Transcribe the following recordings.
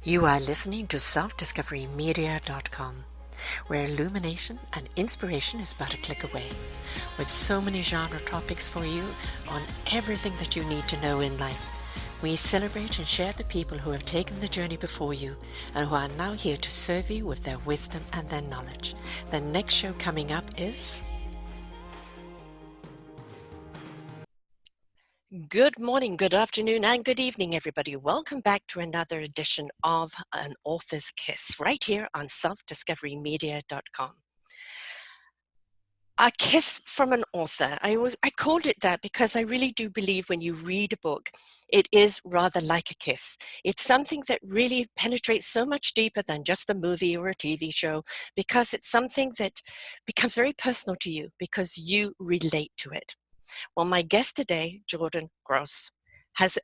You are listening to selfdiscoverymedia.com, where illumination and inspiration is but a click away. With so many genre topics for you on everything that you need to know in life. We celebrate and share the people who have taken the journey before you and who are now here to serve you with their wisdom and their knowledge. The next show coming up is... Good morning, good afternoon, and good evening, everybody. Welcome back to another edition of An Author's Kiss, right here on selfdiscoverymedia.com. A kiss from an author. I called it that because I really do believe when you read a book, it is rather like a kiss. It's something that really penetrates so much deeper than just a movie or a TV show, because it's something that becomes very personal to you because you relate to it. Well, my guest today, Jordan Gross, has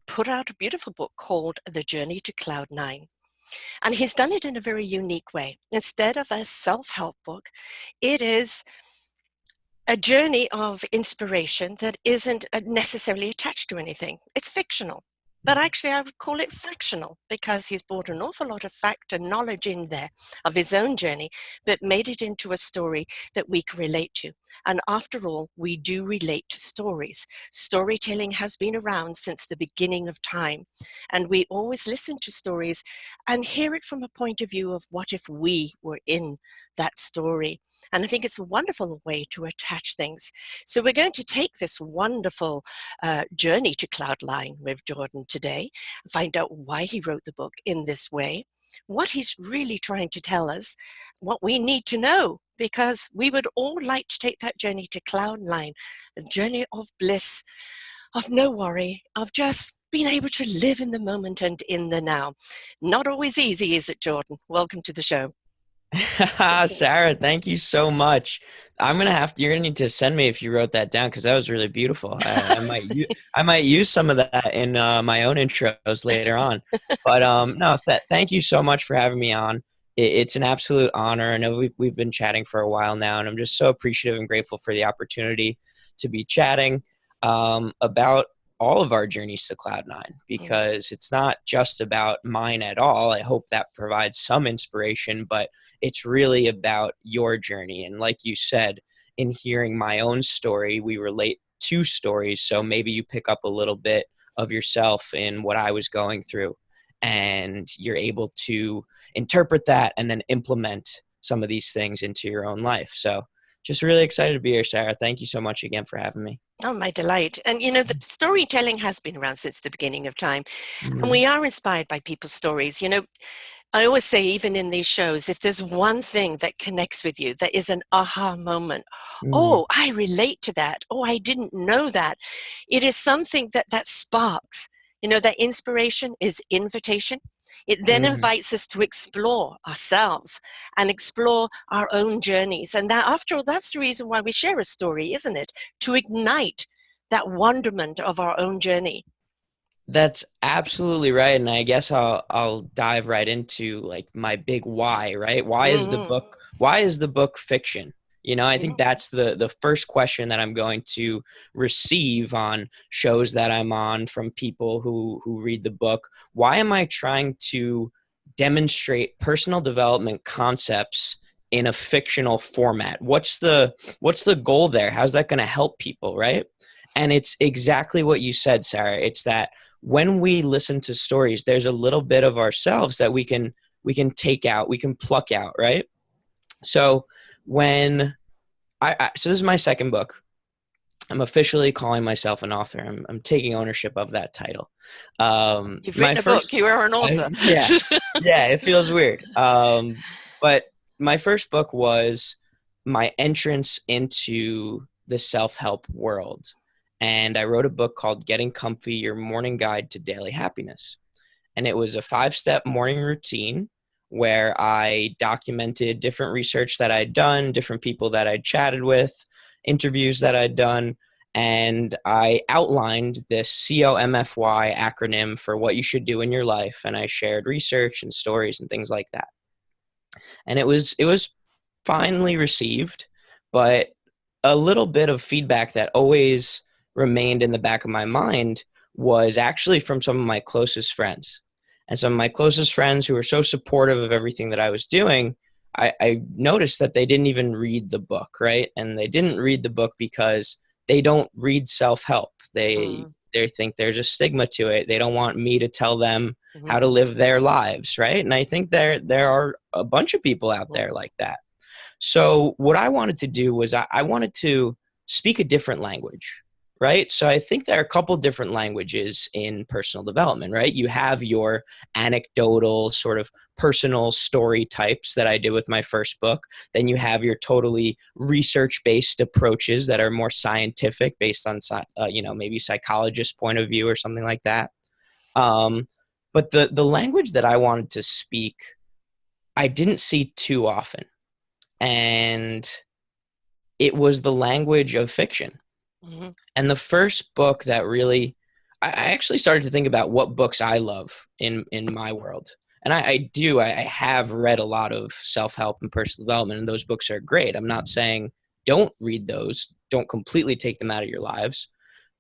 put out a beautiful book called The Journey to Cloud 9. And he's done it in a very unique way. Instead of a self-help book, it is a journey of inspiration that isn't necessarily attached to anything. It's fictional. But actually, I would call it factional because he's brought an awful lot of fact and knowledge in there of his own journey, but made it into a story that we can relate to. And after all, we do relate to stories. Storytelling has been around since the beginning of time. And we always listen to stories and hear it from a point of view of what if we were in that story. And I think it's a wonderful way to attach things. So we're going to take this wonderful journey to Cloud9 with Jordan today, find out why he wrote the book in this way, what he's really trying to tell us, what we need to know, because we would all like to take that journey to Cloud9, a journey of bliss, of no worry, of just being able to live in the moment and in the now. Not always easy, is it, Jordan? Welcome to the show. Sarah, thank you so much. You're gonna need to send me if you wrote that down because that was really beautiful. I might use some of that in my own intros later on. But no, thank you so much for having me on. It's an absolute honor. I know we've been chatting for a while now, and I'm just so appreciative and grateful for the opportunity to be chatting about all of our journeys to Cloud9, because it's not just about mine at all. I hope that provides some inspiration, but it's really about your journey. And like you said, in hearing my own story, we relate to stories. So maybe you pick up a little bit of yourself in what I was going through, and you're able to interpret that and then implement some of these things into your own life. So just really excited to be here, Sarah. Thank you so much again for having me. Oh, my delight. And you know, the storytelling has been around since the beginning of time. And Mhm. we are inspired by people's stories. You know, I always say, even in these shows, if there's one thing that connects with you, that is an aha moment. Mhm. Oh, I relate to that. Oh, I didn't know that. It is something that sparks. You know, that inspiration is invitation. It then Mhm. invites us to explore ourselves and explore our own journeys. And that, after all, that's the reason why we share a story, isn't it? To ignite that wonderment of our own journey. That's absolutely right. And I guess I'll dive right into like my big why, right? Mm-hmm. Why is the book fiction? I think Mm-hmm. that's the first question that I'm going to receive on shows that I'm on from people who read the book. Why am I trying to demonstrate personal development concepts in a fictional format? What's the goal there? How's that going to help people, right? And it's exactly what you said, Sarah. It's that when we listen to stories, there's a little bit of ourselves that we can take out, we can pluck out, right? So when so this is my second book. I'm officially calling myself an author. I'm taking ownership of that title. You've My written a book. first, You are an author. yeah, yeah, it feels weird. But my first book was my entrance into the self-help world. And I wrote a book called Getting Comfy, Your Morning Guide to Daily Happiness. And it was a 5-step morning routine where I documented different research that I'd done, different people that I'd chatted with, interviews that I'd done, and I outlined this COMFY acronym for what you should do in your life. And I shared research and stories and things like that. And it was finely received, but a little bit of feedback that always remained in the back of my mind was actually from some of my closest friends. And some of my closest friends who were so supportive of everything that I was doing, I noticed that they didn't even read the book, right? And they didn't read the book because they don't read self-help. They think there's a stigma to it. They don't want me to tell them how to Mm-hmm. live their lives, right? And I think there are a bunch of people out there like that. So what I wanted to do was I wanted to speak a different language, right? So I think there are a couple different languages in personal development, right? You have your anecdotal sort of personal story types that I did with my first book. Then you have your totally research-based approaches that are more scientific, based on maybe psychologist point of view or something like that. But the language that I wanted to speak, I didn't see too often, and it was the language of fiction. Mm-hmm. And the first book that really, I actually started to think about what books I love in my world. And I have read a lot of self-help and personal development, and those books are great. I'm not saying don't read those, don't completely take them out of your lives,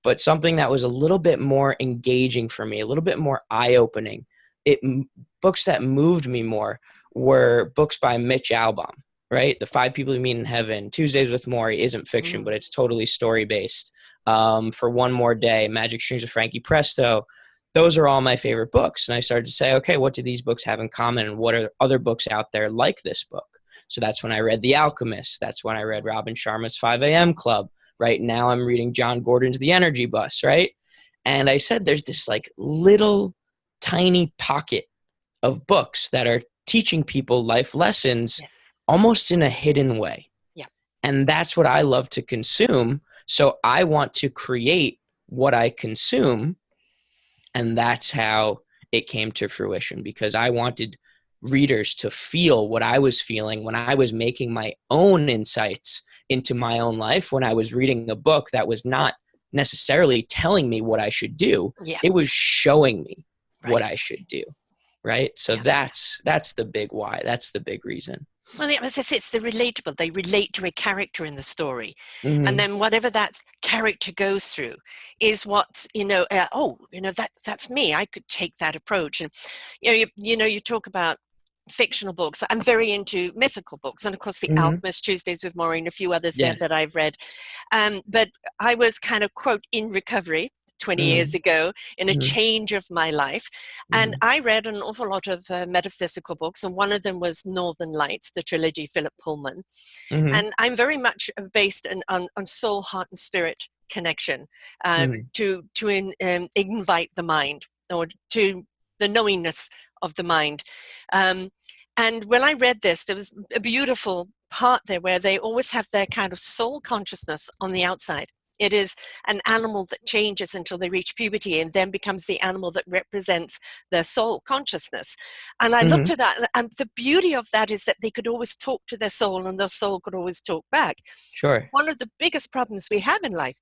but something that was a little bit more engaging for me, a little bit more eye-opening. Books that moved me more were books by Mitch Albom, right? The Five People You Meet in Heaven, Tuesdays with Morrie isn't fiction, but it's totally story-based. For One More Day, Magic Strings of Frankie Presto, those are all my favorite books. And I started to say, okay, what do these books have in common, and what are other books out there like this book? So that's when I read The Alchemist. That's when I read Robin Sharma's 5 a.m. Club. Right now I'm reading John Gordon's The Energy Bus, right? And I said there's this like little tiny pocket of books that are teaching people life lessons almost in a hidden way. Yeah. And that's what I love to consume. So I want to create what I consume. And that's how it came to fruition, because I wanted readers to feel what I was feeling when I was making my own insights into my own life, when I was reading a book that was not necessarily telling me what I should do. Yeah. It was showing me what Right. I should do. Right. So that's the big why. That's the big reason. Well, as I say, it's the relatable. They relate to a character in the story. Mm-hmm. And then whatever that character goes through is what, that's me. I could take that approach. And, you talk about fictional books. I'm very into mythical books. And of course, The Alchemist, Tuesdays with Maureen, a few others there that I've read. But I was kind of, quote, in recovery 20 years ago in a change of my life. And I read an awful lot of metaphysical books, and one of them was Northern Lights, the trilogy, Philip Pullman. And I'm very much based on soul, heart, and spirit connection to invite the mind, or to the knowingness of the mind. And when I read this, there was a beautiful part there where they always have their kind of soul consciousness on the outside. It is an animal that changes until they reach puberty and then becomes the animal that represents their soul consciousness. And I looked at that, and the beauty of that is that they could always talk to their soul, and their soul could always talk back. Sure. One of the biggest problems we have in life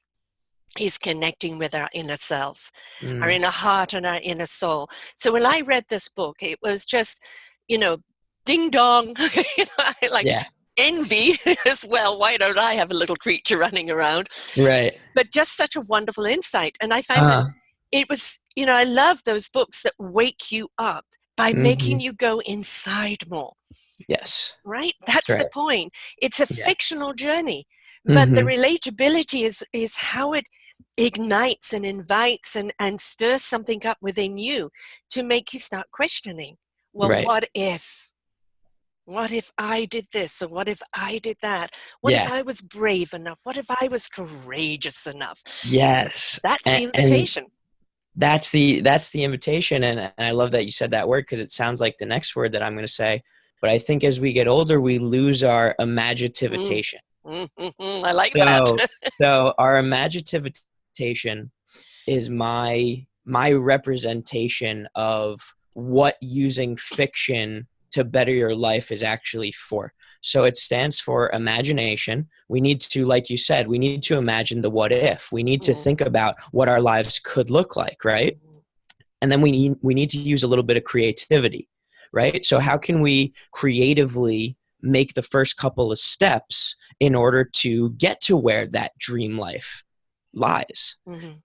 is connecting with our inner selves, our inner heart and our inner soul. So when I read this book, it was just, ding dong, envy as well. Why don't I have a little creature running around? Right. But just such a wonderful insight. And I found that it was, I love those books that wake you up by making you go inside more. Yes. Right? That's right. the point. It's a fictional journey, but the relatability is how it ignites and invites and stirs something up within you to make you start questioning. Well, what if I did this, or what if I did that? What if I was brave enough? What if I was courageous enough? Yes. That's the invitation. That's the invitation. And I love that you said that word, because it sounds like the next word that I'm going to say. But I think as we get older, we lose our imaginativation. I like that. So our imaginativation is my representation of what using fiction to better your life is actually for. So it stands for imagination. We need to, like you said, we need to imagine the what if. We need to think about what our lives could look like, right? And then we need to use a little bit of creativity, right? So how can we creatively make the first couple of steps in order to get to where that dream life lies?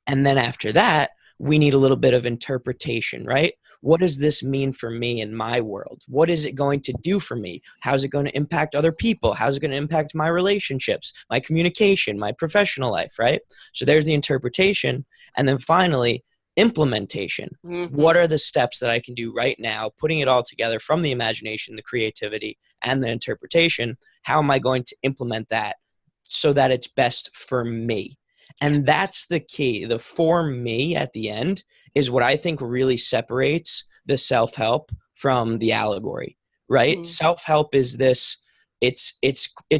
And then after that, we need a little bit of interpretation, right? what does this mean for me in my world? What is it going to do for me? How's it going to impact other people? How's it going to impact my relationships, my communication, my professional life, right? So there's the interpretation. And then finally, implementation. What are the steps that I can do right now, putting it all together from the imagination, the creativity, and the interpretation? How am I going to implement that so that it's best for me? And that's the key. The for me at the end is what I think really separates the self-help from the allegory, right? Self-help is this, it's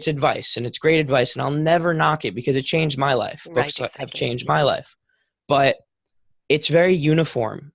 advice, and it's great advice, and I'll never knock it because it changed my life. Books have changed my life. But it's very uniform.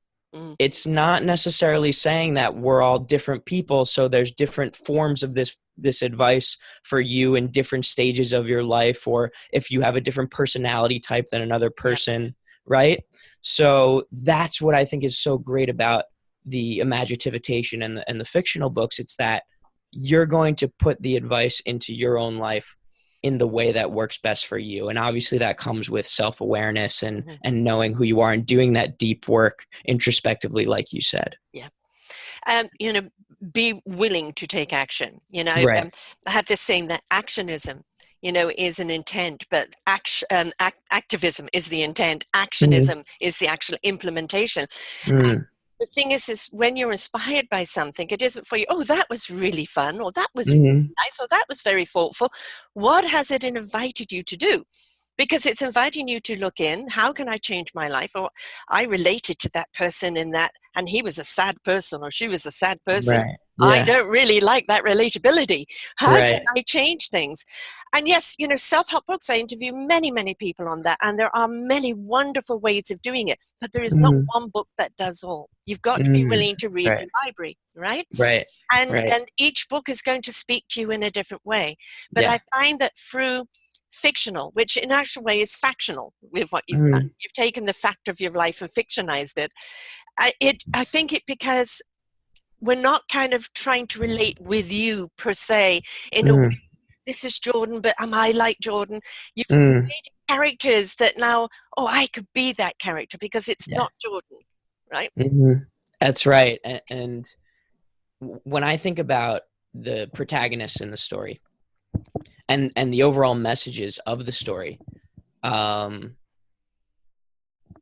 It's not necessarily saying that we're all different people, so there's different forms of this advice for you in different stages of your life, or if you have a different personality type than another person, right? So that's what I think is so great about the imagitivitation and the fictional books. It's that you're going to put the advice into your own life in the way that works best for you. And obviously that comes with self-awareness and knowing who you are and doing that deep work introspectively, like you said. Yeah. You know, be willing to take action. You know, Right. I had this saying that actionism, you know, is an intent, but activism is the intent. Actionism is the actual implementation. The thing is when you're inspired by something, it isn't for you, oh, that was really fun, or that was really nice, or that was very thoughtful. What has it invited you to do? Because it's inviting you to look in, how can I change my life? Or I related to that person in that, and he was a sad person, or she was a sad person. Right. I Yeah. don't really like that relatability. How Right. can I change things? And yes, you know, self-help books, I interview many, many people on that, and there are many wonderful ways of doing it, but there is not one book that does all. You've got to be willing to read Right. the library, right? Right. And Right. each book is going to speak to you in a different way. But Yeah. I find that through fictional, which in actual way is factional with what you've done. You've taken the fact of your life and fictionized it. I think it because we're not kind of trying to relate with you per se in a way, this is Jordan, but am I like Jordan? You've created characters that now, oh, I could be that character because it's not Jordan, right? That's right. And when I think about the protagonists in the story and the overall messages of the story,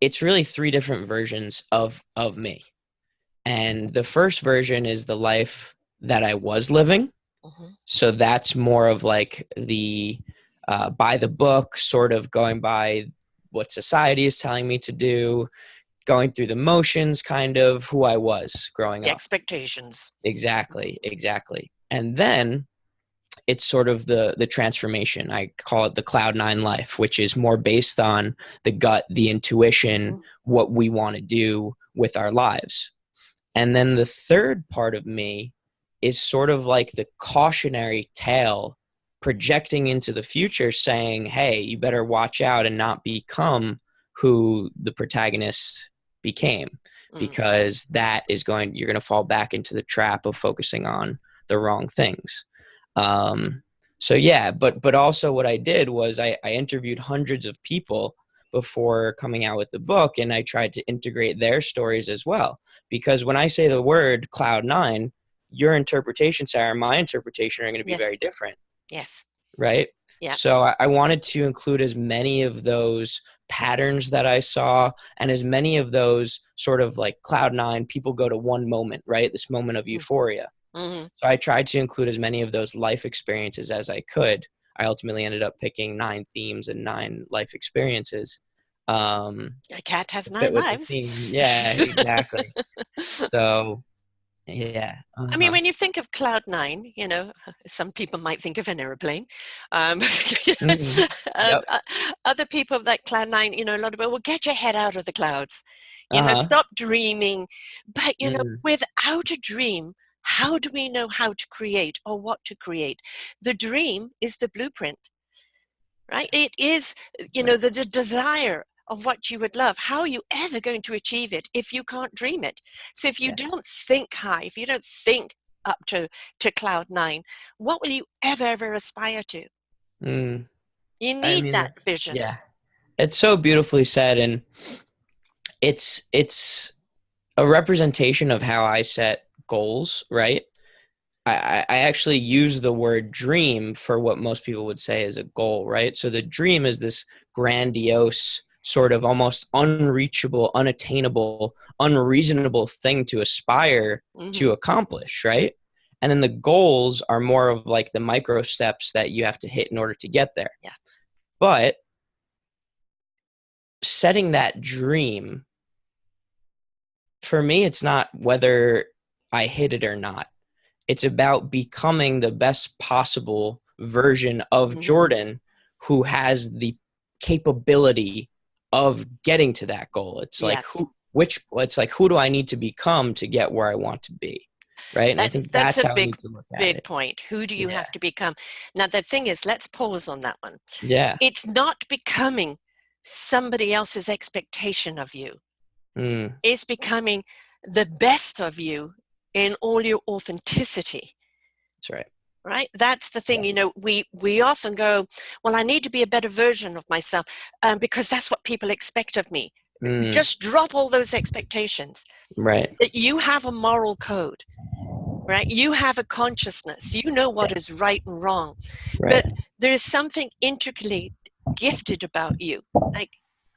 it's really three different versions of me. And the first version is the life that I was living. So that's more of like the by the book, sort of going by what society is telling me to do, going through the motions, kind of who I was growing The up. expectations. Exactly. And then it's sort of the transformation. I call it the Cloud9 life, which is more based on the gut, the intuition, what we want to do with our lives. And then the third part of me is sort of like the cautionary tale projecting into the future saying, hey, you better watch out and not become who the protagonist became, because that is you're going to fall back into the trap of focusing on the wrong things. So yeah, but also what I did was I interviewed hundreds of people before coming out with the book, and I tried to integrate their stories as well. Because when I say the word Cloud9, your interpretation, Sarah, and my interpretation are going to be very different. Yes. Right? Yeah. So I wanted to include as many of those patterns that I saw, and as many of those sort of like Cloud9, people go to one moment, right? This moment of euphoria. So I tried to include as many of those life experiences as I could. I ultimately ended up picking 9 themes and 9 life experiences. A cat has To fit 9 with the lives. theme. Yeah, exactly. So, yeah. I mean, when you think of Cloud9, you know, some people might think of an airplane. Yep. Other people that Cloud9, you know, a lot of people, well, get your head out of the clouds. You know, stop dreaming. But, you know, without a dream, how do we know how to create or what to create? The dream is the blueprint, right? It is, you know, the desire of what you would love. How are you ever going to achieve it if you can't dream it? So if you don't think high, if you don't think up to Cloud9, what will you ever aspire to? You I need mean, that vision. yeah, it's so beautifully said, and it's a representation of how I set goals, right? I actually use the word dream for what most people would say is a goal, right? So the dream is this grandiose, sort of almost unreachable, unattainable, unreasonable thing to aspire Hmm. to accomplish, right? And then the goals are more of like the micro steps that you have to hit in order to get there. Yeah. But setting that dream, for me, it's not whether I hit it or not. It's about becoming the best possible version of Hmm. Jordan who has the capability of getting to that goal. It's Yeah. like it's like who do I need to become to get where I want to be? Right? And I think That's that's a how I big, need to look at big it. point. Who do you Yeah. have to become? Now, the thing is, let's pause on that one. Yeah. It's not becoming somebody else's expectation of you. Mm, It's becoming the best of you in all your authenticity. that's right. Right, that's the thing. Yeah. You know, we often go, well, I need to be a better version of myself, because that's what people expect of me. Mm, Just drop all those expectations. right. That you have a moral code, right? You have a consciousness. You know what is Yes. right and wrong. Right. But there is something intricately gifted about you. Like,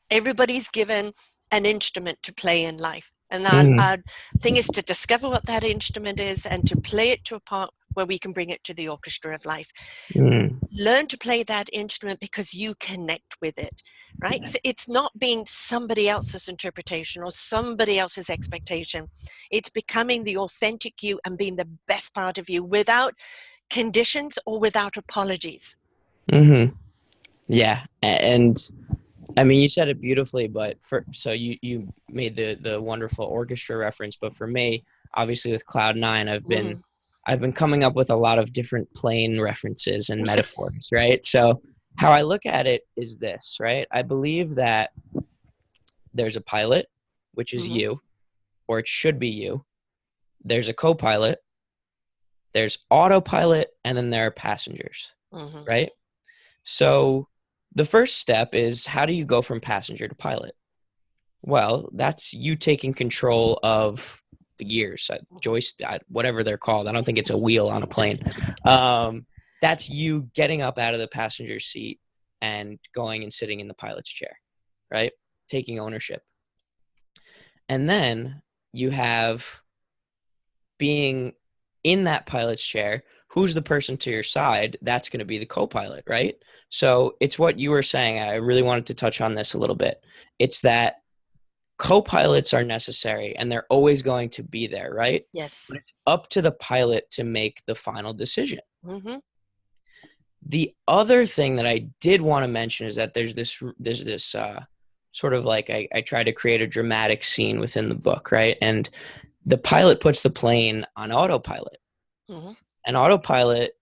everybody's given an instrument to play in life. And Mm, our thing is to discover what that instrument is and to play it to a part where we can bring it to the orchestra of life. mm, Learn to play that instrument because you connect with it, right? So it's not being somebody else's interpretation or somebody else's expectation. It's becoming the authentic you and being the best part of you without conditions or without apologies. mm-hmm. Yeah. And I mean, you said it beautifully, but so you made the wonderful orchestra reference, but for me, obviously with Cloud Nine, Mhm. I've been coming up with a lot of different plane references and metaphors, right? So how I look at it is this, right? I believe that there's a pilot, which is Mhm. you, or it should be you. There's a co-pilot, there's autopilot, and then there are passengers, Mhm. right? So the first step is how do you go from passenger to pilot? Well, that's you taking control of the gears, joist, whatever they're called. I don't think it's a wheel on a plane. Um, that's you getting up out of the passenger seat and going and sitting in the pilot's chair, right? Taking ownership. And then you have being in that pilot's chair. Who's the person to your side? That's going to be the co-pilot, right? So it's what you were saying. I really wanted to touch on this a little bit. It's that co-pilots are necessary and they're always going to be there, right? Yes. But it's up to the pilot to make the final decision. Mhm. The other thing that I did want to mention is that there's this sort of like I try to create a dramatic scene within the book, right? And the pilot puts the plane on autopilot. Mhm. And autopilot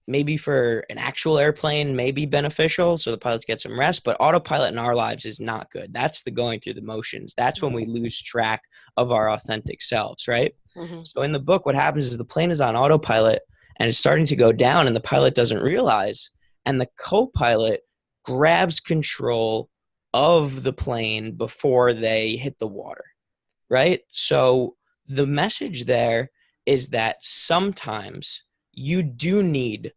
maybe for an actual airplane may be beneficial so the pilots get some rest, but autopilot in our lives is not good. That's the going through the motions. That's when we lose track of our authentic selves, right? Mhm. So in the book what happens is the plane is on autopilot and it's starting to go down and the pilot doesn't realize, and the co-pilot grabs control of the plane before they hit the water, right? So the message there is that sometimes you do need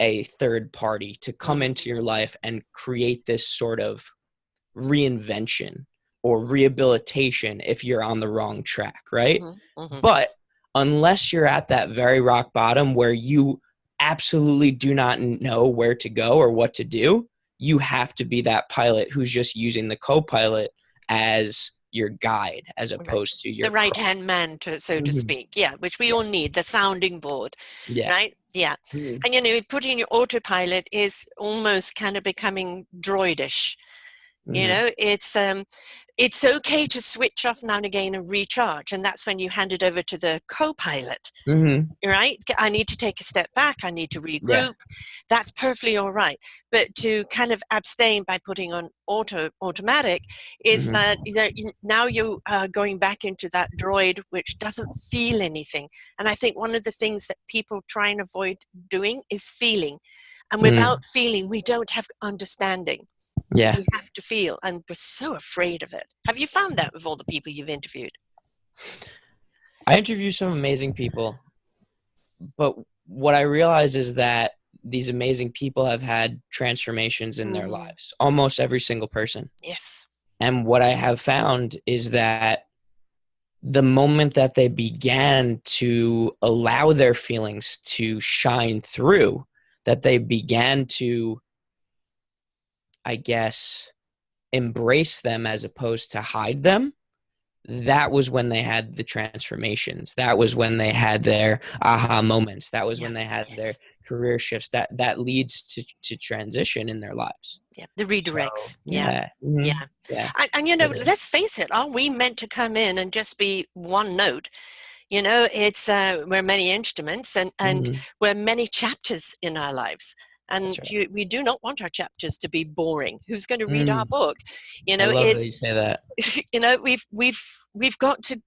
a third party to come Mhm. into your life and create this sort of reinvention or rehabilitation if you're on the wrong track, right? Mhm. Mhm. But unless you're at that very rock bottom where you absolutely do not know where to go or what to do, you have to be that pilot who's just using the co-pilot as your guide as Right. opposed to The your right cross. hand man, so to Mm-hmm. speak. Yeah, which we Yeah. all need, the sounding board, Yeah. right? Yeah. Mm-hmm. And you know, putting your autopilot is almost kind of becoming droidish. You Mm-hmm. know, it's okay to switch off now and again and recharge, and that's when you hand it over to the co-pilot, Mm-hmm. right? I need to take a step back, I need to Yeah. regroup. That's perfectly all right. But to kind of abstain by putting on automatic is Mm-hmm. that, you know, now you are going back into that droid which doesn't feel anything. And I think one of the things that people try and avoid doing is feeling. And Mm-hmm. without feeling, we don't have understanding. Yeah. We have to feel, and we're so afraid of it. Have you found that with all the people you've interviewed? I interview some amazing people, but what I realize is that these amazing people have had transformations in their Mm, lives, almost every single person. yes. And what I have found is that the moment that they began to allow their feelings to shine through, that they began to, I guess, embrace them as opposed to hide them, that was when they had the transformations. That was when they had their aha moments. That was Yeah. when they had their Yes. career shifts. That leads to transition in their lives. Yeah. The So redirects. Yeah. yeah, Yeah. yeah, And totally. let's face it, are we meant to come in and just be one note? It's we're many instruments, and Mhm. we're many chapters in our lives. That's And right. we do not want our chapters to be boring. Who's going to read our Mm, book? I love that It's you say that. we've got to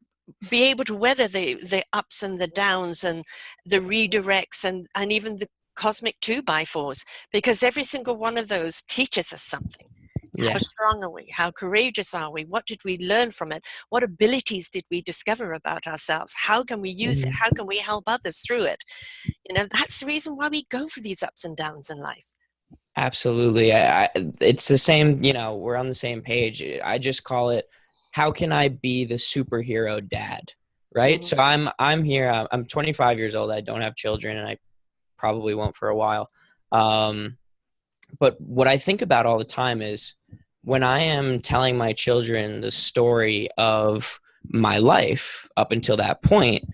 be able to weather the ups and the downs and the redirects and even the cosmic 2x4s, because every single one of those teaches us something. How Yeah. strong are we? How courageous are we? What did we learn from it? What abilities did we discover about ourselves? How can we use it? Mhm. How can we help others through it? That's the reason why we go for these ups and downs in life. Absolutely. It's the same, we're on the same page. I just call it, how can I be the superhero dad? Right? Mm-hmm. So I'm here. I'm 25 years old. I don't have children, and I probably won't for a while. Um, but what I think about all the time is when I am telling my children the story of my life up until that point,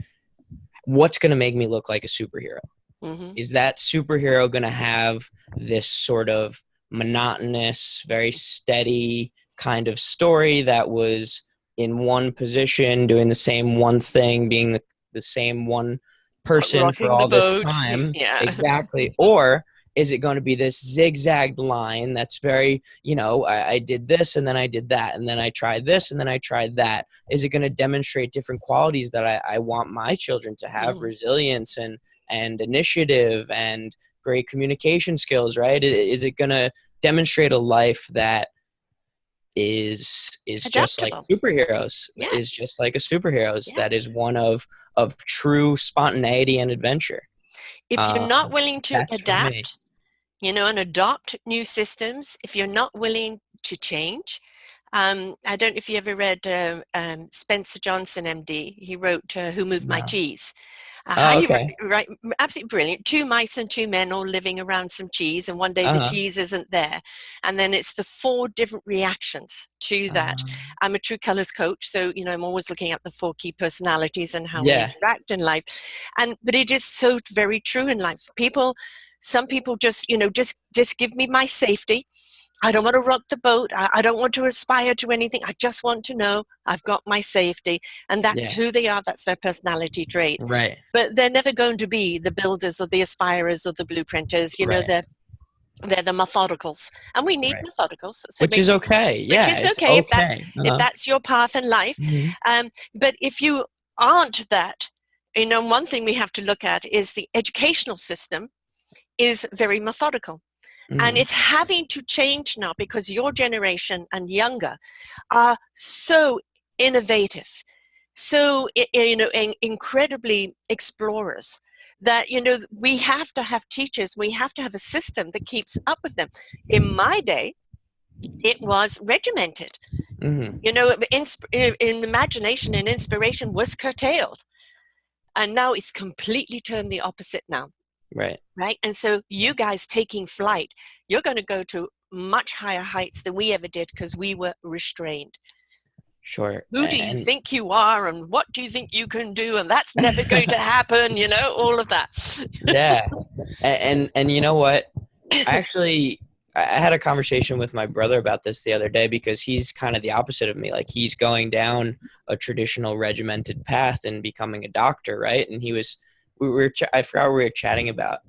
what's going to make me look like a superhero? Mm-hmm. Is that superhero going to have this sort of monotonous, very steady kind of story that was in one position, doing the same one thing, being the same one person for Rocking the all this boat. time? Yeah. Exactly. Or is it going to be this zigzagged line that's very, I did this and then I did that and then I tried this and then I tried that? Is it going to demonstrate different qualities that I want my children to have, Mm. resilience and initiative and great communication skills, right? Is it going to demonstrate a life that is just like Adaptable. superheroes, Yeah. is just like a superheroes, Yeah. that is one of true spontaneity and adventure? If you're um, not willing to that's for me. adapt, and adopt new systems, if you're not willing to change, I don't know if you ever read Spencer Johnson, MD. He wrote Who Moved My No. Cheese? Oh, Highly okay. right, absolutely brilliant. Two mice and two men all living around some cheese, and one day the Uh-huh. cheese isn't there, and then it's the four different reactions to that. I'm a true colors coach, so I'm always looking at the four key personalities and how we Yeah. interact in life, but it is so very true in life. Some people just give me my safety. I don't want to rock the boat. I don't want to aspire to anything. I just want to know I've got my safety. And that's Yeah. who they are. That's their personality trait. Right. But they're never going to be the builders or the aspirers or the blueprinters. Right. They're the methodicals. And we need Right. methodicals. Which is okay. Which Yeah, is it's okay okay. if Uh-huh. that's your path in life. Mhm. But if you aren't that, one thing we have to look at is the educational system is very methodical. And Mhm. it's having to change now because your generation and younger are so innovative, so incredibly explorers, that we have to have teachers, we have to have a system that keeps up with them. In my day, it was regimented. Mhm. In imagination and inspiration was curtailed, and now it's completely turned the opposite now. Right. Right. And so you guys taking flight, you're going to go to much higher heights than we ever did because we were restrained. Sure. Who do you And think you are, and what do you think you can do, and that's never going to happen, all of that. yeah. And you know what? Actually, I had a conversation with my brother about this the other day because he's kind of the opposite of me. Like, he's going down a traditional regimented path and becoming a doctor, right? And I forgot what we were chatting about.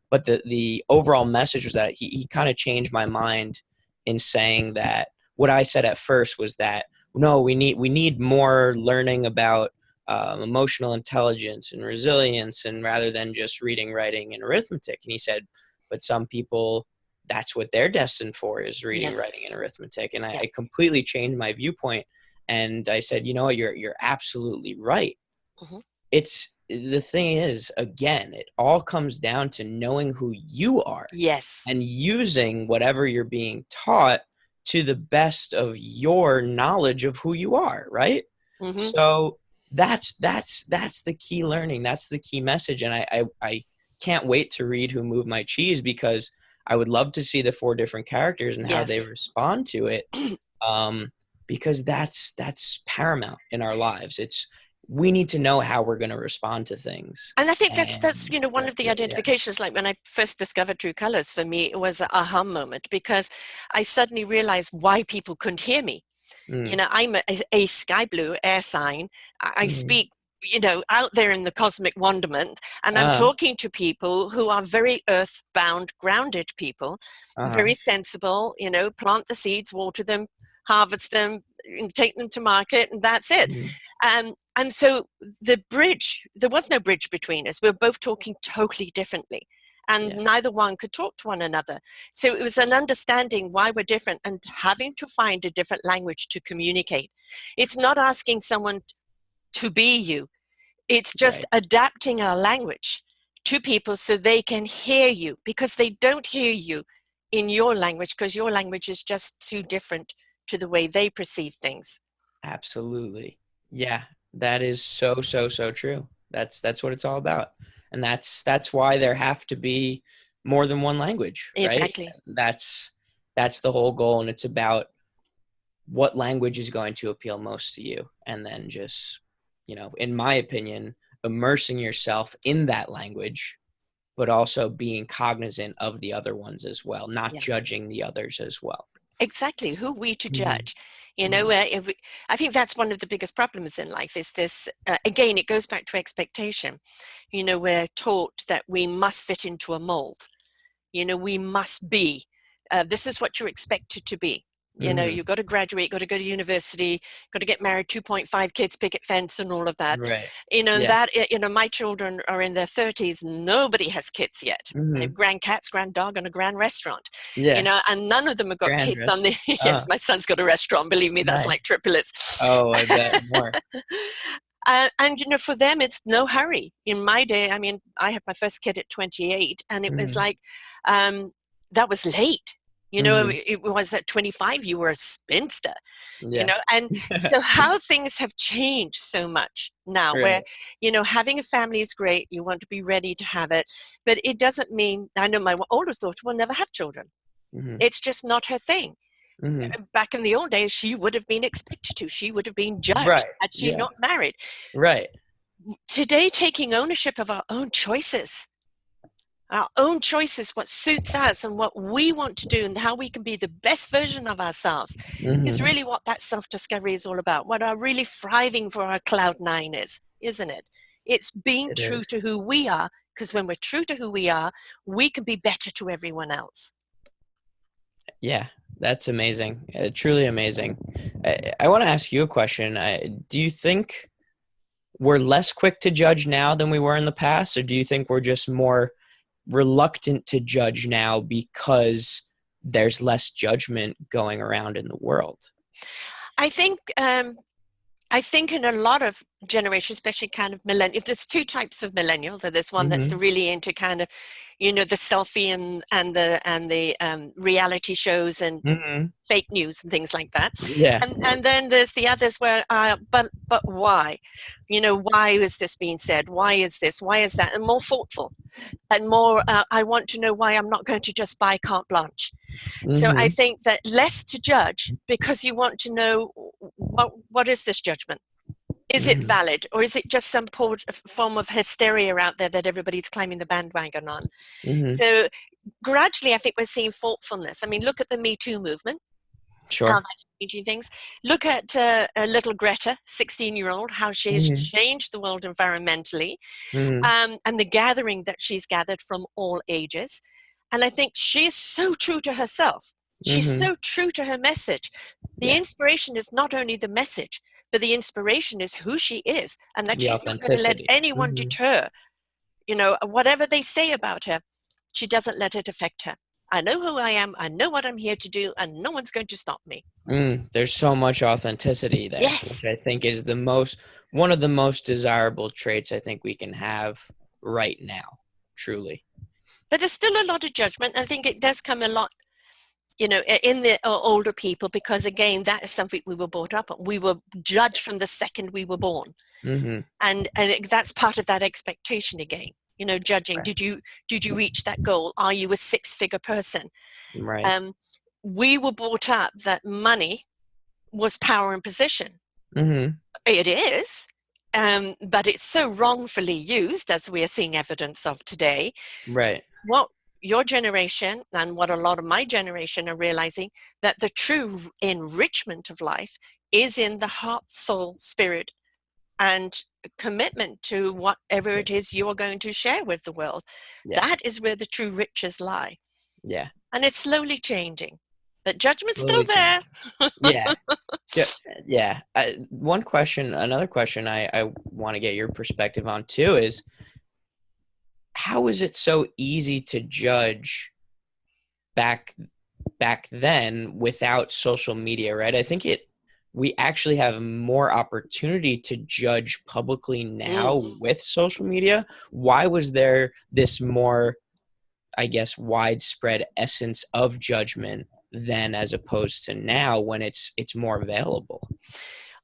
But the overall message was that he kind of changed my mind in saying that what I said at first was that no, we need more learning about emotional intelligence and resilience, and rather than just reading, writing, and arithmetic. And he said, but some people that's what they're destined for, is reading, Yes. writing, and arithmetic. And Yeah. I completely changed my viewpoint. And I said, you know what, you're absolutely right. Hmm. It's the thing is, again, it all comes down to knowing who you are Yes. and using whatever you're being taught to the best of your knowledge of who you are, right? Hmm. So that's the key learning. That's the key message. And I can't wait to read Who Moved My Cheese, because I would love to see the 4 different characters and how Yes. they respond to it. Um, because that's paramount in our lives. It's we need to know how we're going to respond to things. And I think that's And one of that's the it. Yeah. identifications. Like when I first discovered True Colors, for me it was an aha moment, because I suddenly realized why people couldn't hear me. Mm, I'm a sky blue air sign. I mm, speak, out there in the cosmic wonderment, and I'm uh, talking to people who are very earthbound, grounded people, uh-huh. very sensible, plant the seeds, water them, harvest them, and take them to market, and that's it. Mm, And so there was no bridge between us. We were both talking totally differently, and yeah. neither one could talk to one another. So it was an understanding why we're different and having to find a different language to communicate. It's not asking someone to be you, it's just Right. adapting our language to people so they can hear you, because they don't hear you in your language, because your language is just too different to the way they perceive things. Absolutely. Yeah. That is so, so, so true. That's what it's all about. And that's why there have to be more than one language, right? Exactly. That's the whole goal. And it's about what language is going to appeal most to you. And then just, in my opinion, immersing yourself in that language, but also being cognizant of the other ones as well, not Yeah. judging the others as well. Exactly. Who are we to Mhm, judge? mhm, I think that's one of the biggest problems in life is this. Again, it goes back to expectation. We're taught that we must fit into a mold. We must be. This is what you're expected to be. mhm. You've got to graduate, got to go to university, got to get married, 2.5 kids, picket fence, and all of that. Right. And Yeah. that, my children are in their 30s. Nobody has kids yet. They have Mhm. grand cats, grand dog, and a grand restaurant. Yeah. And none of them have got Grand kids on the. restaurant. Yes, my son's got a restaurant. Believe me, that's like Nice. triplets. Oh, I bet more. And for them, it's no hurry. In my day, I mean, I had my first kid at 28, and it was Mhm, like, um, that was late. mhm. It was at 25, you were a spinster, Yeah. and so how things have changed so much now, where, Right. having a family is great. You want to be ready to have it, but it doesn't mean, I know my oldest daughter will never have children. Mhm, It's just not her thing. mhm. Back in the old days, she would have been expected to. She would have been judged Right. had she Yeah. not married. Right. Today, taking ownership of our own choices, what suits us and what we want to do and how we can be the best version of ourselves, is Mhm. really what that self-discovery is all about. What our really thriving for our cloud nine is, isn't it? It's being It true to is. who we are, because when we're true to who we are, we can be better to everyone else. Yeah. That's amazing. Truly amazing. I want to ask you a question. Do you think we're less quick to judge now than we were in the past, or do you think we're just more reluctant to judge now because there's less judgment going around in the world? I think I think in a lot of generations, especially kind of millennial, if there's two types of millennial, there's one that's Mhm. really into kind of, the selfie and the reality shows and Mhm. fake news and things like that, Yeah. and then there's the others where, but why, why is this being said? Why is this? Why is that? And more thoughtful and more. I want to know why I'm not going to just buy carte blanche. So I Mhm. think that less to judge, because you want to know what is this judgment? Is it Mhm. valid, or is it just some form of hysteria out there that everybody's climbing the bandwagon on? Mhm. So gradually, I think we're seeing thoughtfulness. I mean, look at the Me Too movement, how Sure. that's changing things. Look at a little Greta, 16-year-old, how she has Mhm. changed the world environmentally, Mhm. and the gathering that she's gathered from all ages. And I think she's so true to herself. She's Mhm. so true to her message. The Yeah. inspiration is not only the message, but the inspiration is who she is, and that The she's not going to let authenticity. anyone Mhm. deter, whatever they say about her. She doesn't let it affect her. I know who I am. I know what I'm here to do, and no one's going to stop me. There's so much authenticity there, Yes. which I think is one of the most desirable traits I think we can have right now, truly. But there's still a lot of judgment. I think it does come a lot, in the older people, because again, that is something we were brought up on. We were judged from the second we were born. Mm-hmm. And that's part of that expectation again, judging. Right. Did you reach that goal? Are you a six-figure person? Right. We were brought up that money was power and position. Mm-hmm. It is, but it's so wrongfully used, as we are seeing evidence of today. Right. What your generation and what a lot of my generation are realizing, that the true enrichment of life is in the heart, soul, spirit, and commitment to whatever it is you're going to share with the world. Yeah. That is where the true riches lie. Yeah. And it's slowly changing, but judgment's still Slowly there. Yeah. Yeah. Another question I want to get your perspective on too is, how is it so easy to judge back then without social media, right? I think we actually have more opportunity to judge publicly now with social media. Why was there this more, I guess, widespread essence of judgment then as opposed to now when it's more available?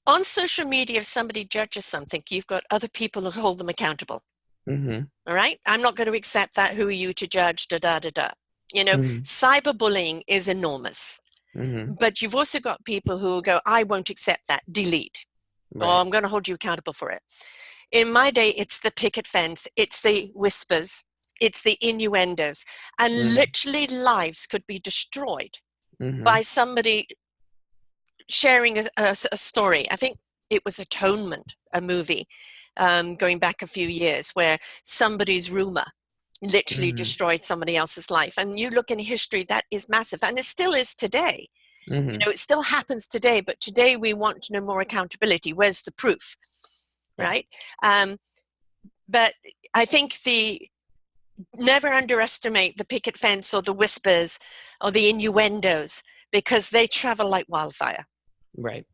On social media, if somebody judges something, you've got other people who hold them accountable. Mm-hmm. All right? I'm not going to accept that. Who are you to judge? Cyberbullying is enormous. Mm-hmm. But you've also got people who go, I won't accept that, delete. Right. Or I'm going to hold you accountable for it. In my day, it's the picket fence, it's the whispers, it's the innuendos. And literally lives could be destroyed by somebody sharing a story. I think it was Atonement, a movie going back a few years, where somebody's rumor literally destroyed somebody else's life. And you look in history, that is massive. And it still is today. It still happens today, but today we want more accountability. Where's the proof? Right? But I think never underestimate the picket fence or the whispers or the innuendos, because they travel like wildfire. Right.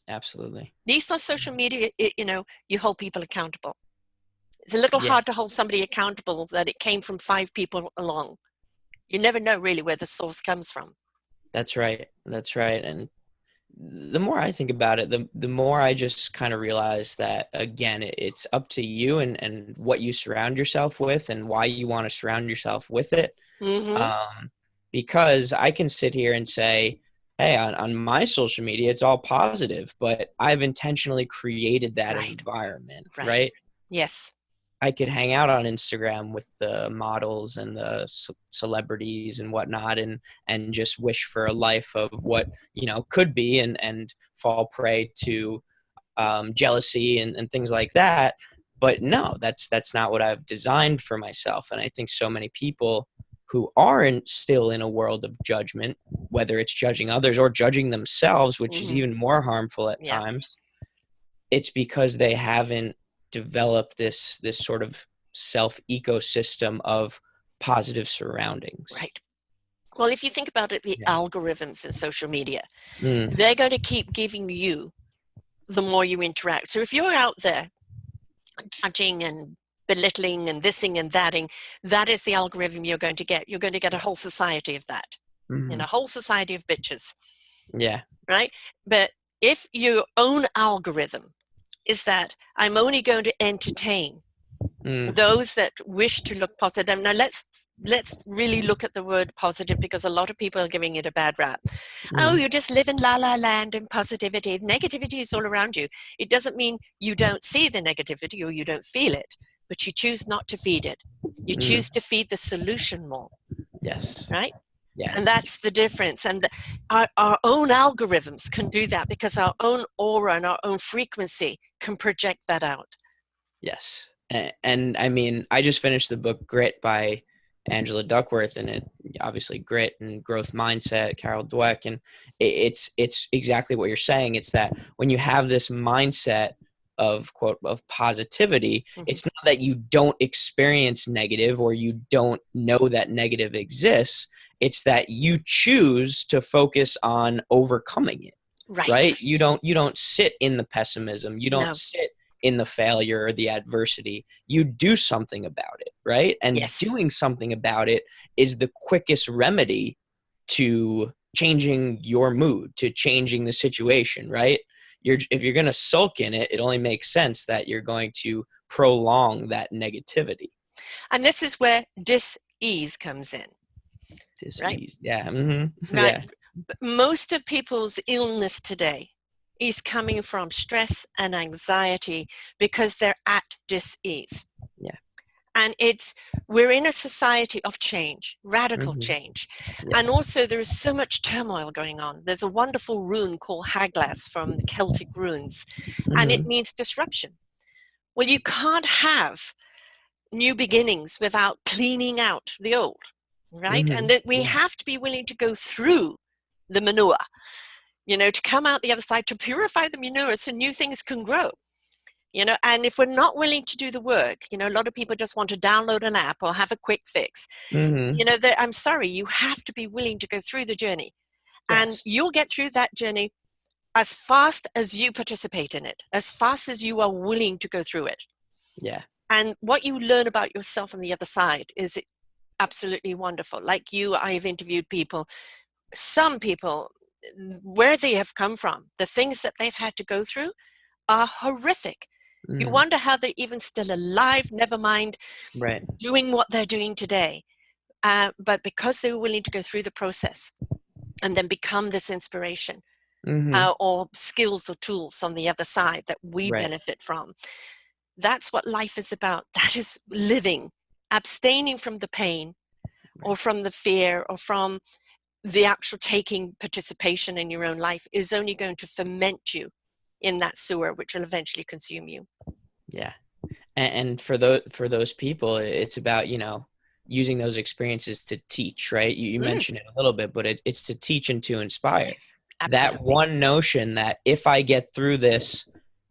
Absolutely. At least on social media, you hold people accountable. It's a little hard to hold somebody accountable that it came from 5 people along. You never know really where the source comes from. That's right. That's right. And the more I think about it, the more I just kind of realize that, again, it's up to you and what you surround yourself with and why you want to surround yourself with it. Because I can sit here and say, hey, on my social media, it's all positive, but I've intentionally created that environment, right? Yes. I could hang out on Instagram with the models and the celebrities and whatnot and just wish for a life of what, could be and fall prey to jealousy and things like that. But no, that's not what I've designed for myself. And I think so many people who aren't still in a world of judgment, whether it's judging others or judging themselves, which is even more harmful at times, it's because they haven't developed this sort of self ecosystem of positive surroundings. Right. Well, if you think about it, the algorithms in social media, they're going to keep giving you the more you interact. So if you're out there judging and belittling and thising and thating, that is the algorithm you're going to get. You're going to get a whole society of that, in a whole society of bitches. Yeah. Right. But if your own algorithm is that I'm only going to entertain those that wish to look positive. Now let's really look at the word positive, because a lot of people are giving it a bad rap. Oh, you just live in la la land and positivity. Negativity is all around you. It doesn't mean you don't see the negativity or you don't feel it, but you choose not to feed it. You choose to feed the solution more. Yes. Right? Yeah. And that's the difference. And our own algorithms can do that, because our own aura and our own frequency can project that out. Yes. And I mean, I just finished the book Grit by Angela Duckworth, and it obviously Grit and growth mindset, Carol Dweck. And it's exactly what you're saying. It's that when you have this mindset of positivity, it's not that you don't experience negative or you don't know that negative exists. It's that you choose to focus on overcoming it, Right. right? You don't sit in the pessimism. You don't No. sit in the failure or the adversity. You do something about it, right? And Yes. doing something about it is the quickest remedy to changing your mood, to changing the situation, right? If you're going to sulk in it, it only makes sense that you're going to prolong that negativity. And this is where dis-ease comes in, right? Disease. Yeah. Hmm. Right. Yeah. Most of people's illness today is coming from stress and anxiety because they're at dis-ease. Yeah. And we're in a society of change, radical Hmm. change. Yeah. And also there is so much turmoil going on. There's a wonderful rune called Haglas from the Celtic runes, and it Hmm. means disruption. Well, you can't have new beginnings without cleaning out the old, right? And Hmm. that we Yeah. have to be willing to go through the manure, to come out the other side, to purify the manure so new things can grow. And if we're not willing to do the work, a lot of people just want to download an app or have a quick fix. Hmm. I'm sorry, you have to be willing to go through the journey, and Yes. you'll get through that journey as fast as you participate in it, as fast as you are willing to go through it. Yeah. And what you learn about yourself on the other side is absolutely wonderful. Like you, I've interviewed people, some people, where they have come from, the things that they've had to go through are horrific. You Mm. wonder how they're even still alive, never mind Right. doing what they're doing today. But because they were willing to go through the process and then become this inspiration, Hmm. or skills or tools on the other side that we Right. benefit from, that's what life is about. That is living, abstaining from the pain or Right. from the fear or from the actual taking participation in your own life is only going to ferment you in that sewer, which will eventually consume you. Yeah. And for those people, it's about, using those experiences to teach, right? You Mm, mentioned it a little bit, but it's to teach and to inspire. yes, That absolutely. one notion that if I get through this,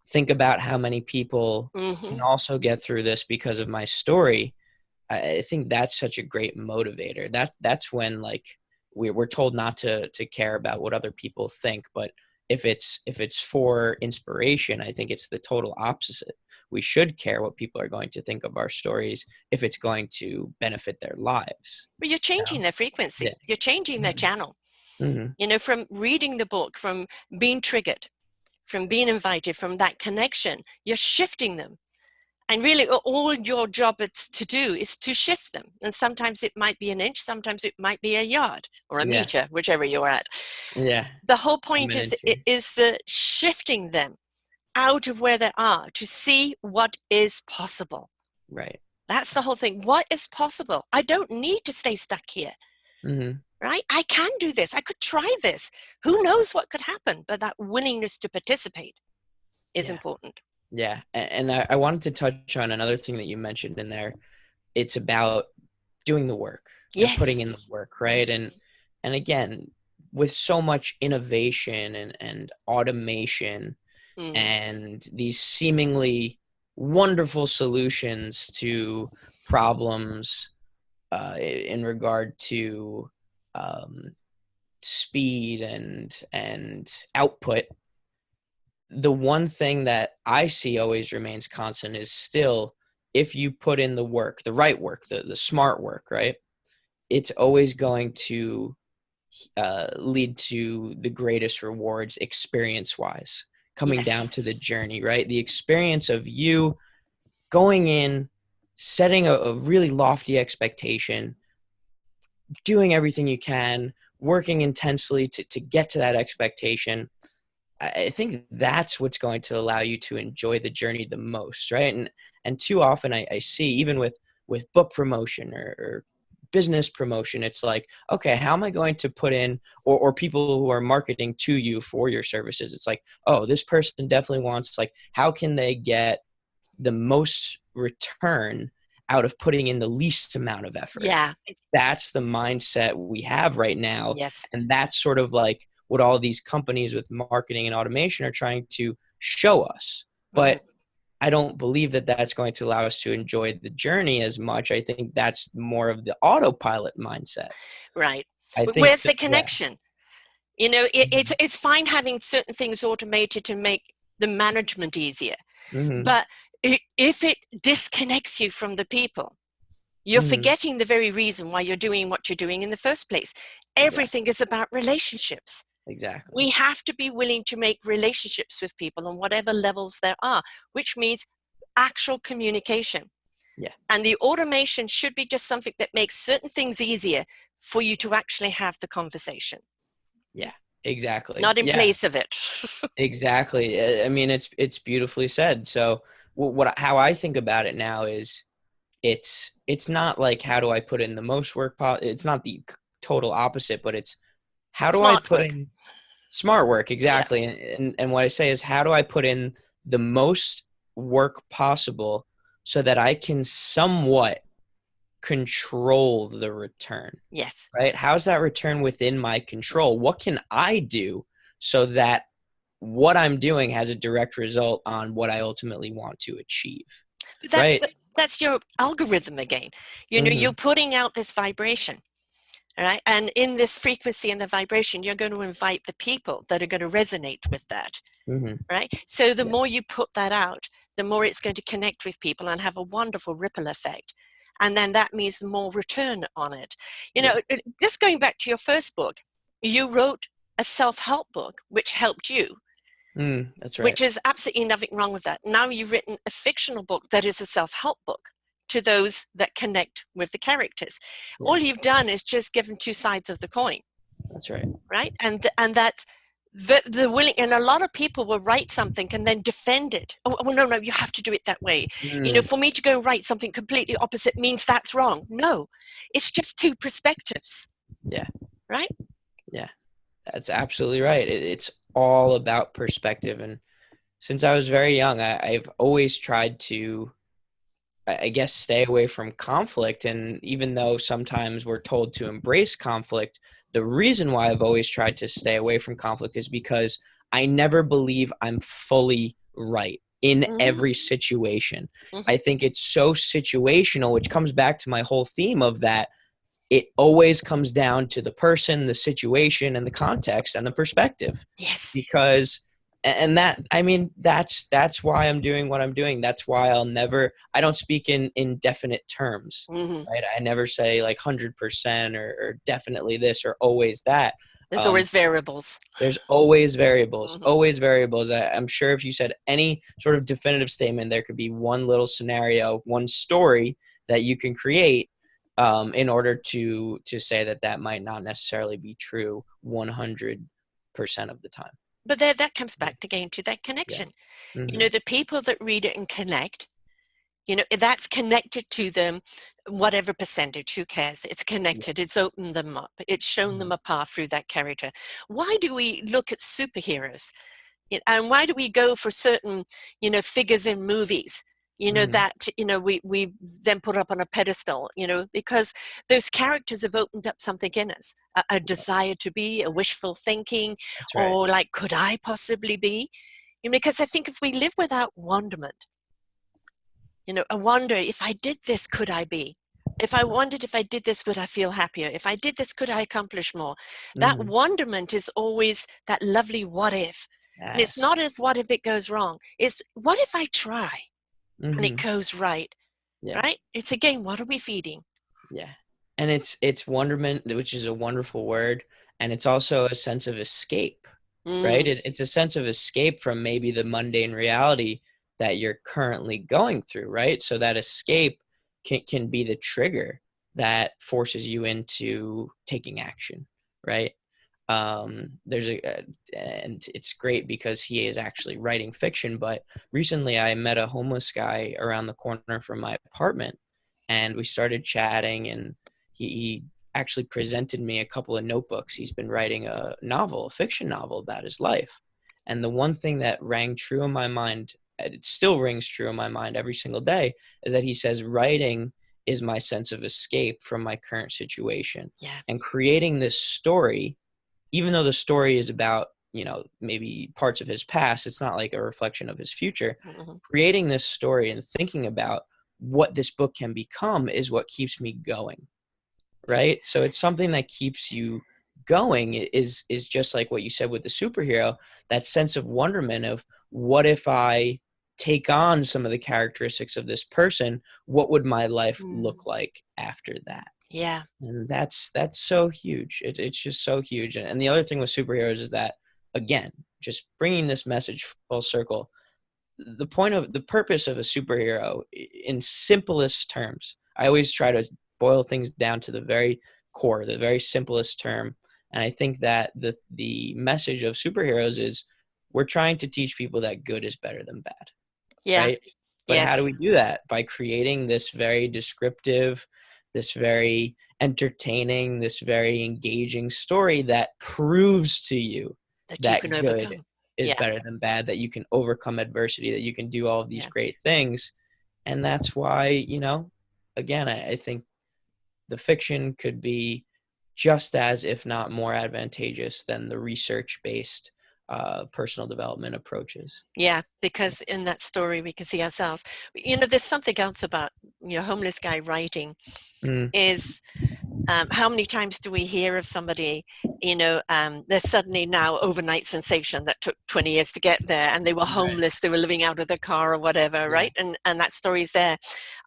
think about how many people Hmm. can also get through this because of my story. I think that's such a great motivator. That's when, like, we're told not to care about what other people think, but if it's for inspiration, I think it's the total opposite. We should care what people are going to think of our stories if it's going to benefit their lives. But you're You changing know? their Yeah. frequency. You're changing their channel. Hmm. From reading the book, from being triggered, from being invited, from that connection, you're shifting them. And really, all your job is to do is to shift them. And sometimes it might be an inch, sometimes it might be a yard or a Yeah. meter, whichever you're at. Yeah. The whole I'm point an is intern. shifting them out of where they are to see what is possible. Right. That's the whole thing. What is possible? I don't need to stay stuck here, Hmm. right? I can do this. I could try this. Who knows what could happen? But that willingness to participate is Yeah. important. Yeah. And I wanted to touch on another thing that you mentioned in there. It's about doing the work and putting Yes. in the work, right? And again, with so much innovation and automation Mm. and these seemingly wonderful solutions to problems, in regard to, um, speed and output, the one thing that I see always remains constant is still, if you put in the work, the right work, the smart work, right? It's always going to, lead to the greatest rewards experience wise, coming Yes. down to the journey, right? The experience of you going in, setting a really lofty expectation, doing everything you can, working intensely to get to that expectation. I think that's what's going to allow you to enjoy the journey the most, right? And too often I see, even with book promotion or business promotion, it's like, okay, how am I going to put in, or people who are marketing to you for your services, it's like, oh, this person definitely wants, like, how can they get the most return out of putting in the least amount of effort? Yeah. That's the mindset we have right now. Yes. And that's sort of like what all these companies with marketing and automation are trying to show us. Mm. But I don't believe that that's going to allow us to enjoy the journey as much. I think that's more of the autopilot mindset. Right. I think Where's that, the yeah. connection? You know, Hmm. it's fine having certain things automated to make the management easier. Hmm. But if it disconnects you from the people, you're Hmm. forgetting the very reason why you're doing what you're doing in the first place. Exactly. Everything is about relationships. Exactly. We have to be willing to make relationships with people on whatever levels there are, which means actual communication. Yeah. And the automation should be just something that makes certain things easier for you to actually have the conversation, Yeah. Exactly. not in Yeah. place of it. Exactly. I mean, it's beautifully said. So how I think about it now is it's not like how do I put in the most work it's not the total opposite, but it's how do I Smart put work. in smart work, Yeah. exactly. And what I say is how do I put in the most work possible so that I can somewhat control the return, Yes. right? How's that return within my control? What can I do so that what I'm doing has a direct result on what I ultimately want to achieve, But right? that's your algorithm again. You know, you're Hmm. putting out this vibration, right? And in this frequency and the vibration, you're going to invite the people that are going to resonate with that, Hmm. right? So the Yeah. more you put that out, the more it's going to connect with people and have a wonderful ripple effect. And then that means more return on it. You Yeah. know, just going back to your first book, you wrote a self-help book, which helped you, That's right. which is absolutely nothing wrong with that. Now you've written a fictional book that is a self-help book to those that connect with the characters. Yeah. All you've done is just given two sides of the coin, That's right. right? And that's the willing, and a lot of people will write something and then defend it. Oh, well, no, you have to do it that way. You know, Mm, for me to go write something completely opposite means that's wrong. No, it's just two perspectives, yeah. right? Yeah. That's absolutely right. It's all about perspective. And since I was very young, I've always tried to, I guess, stay away from conflict. And even though sometimes we're told to embrace conflict, the reason why I've always tried to stay away from conflict is because I never believe I'm fully right in Mm-hmm. every situation. Mm-hmm. I think it's so situational, which comes back to my whole theme of that it always comes down to the person, the situation, and the context and the perspective. Yes. Because and that I mean that's why I'm doing what I'm doing. That's why I don't speak in definite terms. Mm-hmm. Right? I never say like 100% or definitely this or always that. There's Um, always variables. there's always variables, Mm-hmm. always variables. I'm sure if you said any sort of definitive statement, there could be one little scenario, one story that you can create in order to say that that might not necessarily be true 100% of the time. But there, that comes Yeah. back again to that Yeah. connection. You Hmm. know, the people that read it and connect, you know, that's connected to them, whatever percentage, who cares? It's Yeah. connected, it's opened them up, it's shown them Hmm. a path through that character. Why do we look at superheroes? And why do we go for certain, you know, figures in movies? You know, Hmm. that, you know, we then put up on a pedestal, you know, because those characters have opened up something in us, a Yeah. desire to be, a wishful thinking, That's right. or like, could I possibly be? You know, because I think if we live without wonderment, you know, I wonder if I did this, could I be? If I wondered if I did this, would I feel happier? If I did this, could I accomplish more? That Hmm. wonderment is always that lovely what if. And it's Yes. not if what if it goes wrong. It's what if I try and it Hmm. goes right, Yeah. right? It's again, what are we feeding? Yeah. And it's wonderment, which is a wonderful word, and it's also a sense of escape, right? Mm, It's a sense of escape from maybe the mundane reality that you're currently going through, right? So that escape can be the trigger that forces you into taking action, right? And it's great because he is actually writing fiction, but recently I met a homeless guy around the corner from my apartment and we started chatting and he actually presented me a couple of notebooks. He's been writing a novel, a fiction novel about his life. And the one thing that rang true in my mind, and it still rings true in my mind every single day, is that he says writing is my sense of escape from my current situation. yeah. And creating this story, even though the story is about maybe parts of his past. It's not like a reflection of his future. Mhm. Creating this story and thinking about what this book can become is what keeps me going, right? So it's something that keeps you going. Is just like what you said with the superhero, that sense of wonderment of, what if I take on some of the characteristics of this person? What would my life Mm. look like after that? Yeah. And that's so huge. It's just so huge. And the other thing with superheroes is that, again, just bringing this message full circle, the purpose of a superhero, in simplest terms, I always try to boil things down to the very core, the very simplest term. And I think that the message of superheroes is, we're trying to teach people that good is better than bad, Yeah. right? But how do Yes. we do that? By creating this very descriptive, this very entertaining, this very engaging story that proves to you That you can that good overcome. is Yeah. better than bad, that you can overcome adversity, that you can do all of these Yeah. great things. And that's why, again, I think the fiction could be just as, if not more advantageous than the research-based personal development approaches. Yeah, because in that story we can see ourselves. There's something else about homeless guy writing Mm, is how many times do we hear of somebody, they're suddenly now overnight sensation that took 20 years to get there, and they were right. homeless, they were living out of their car or whatever, Yeah. right? And that story's there.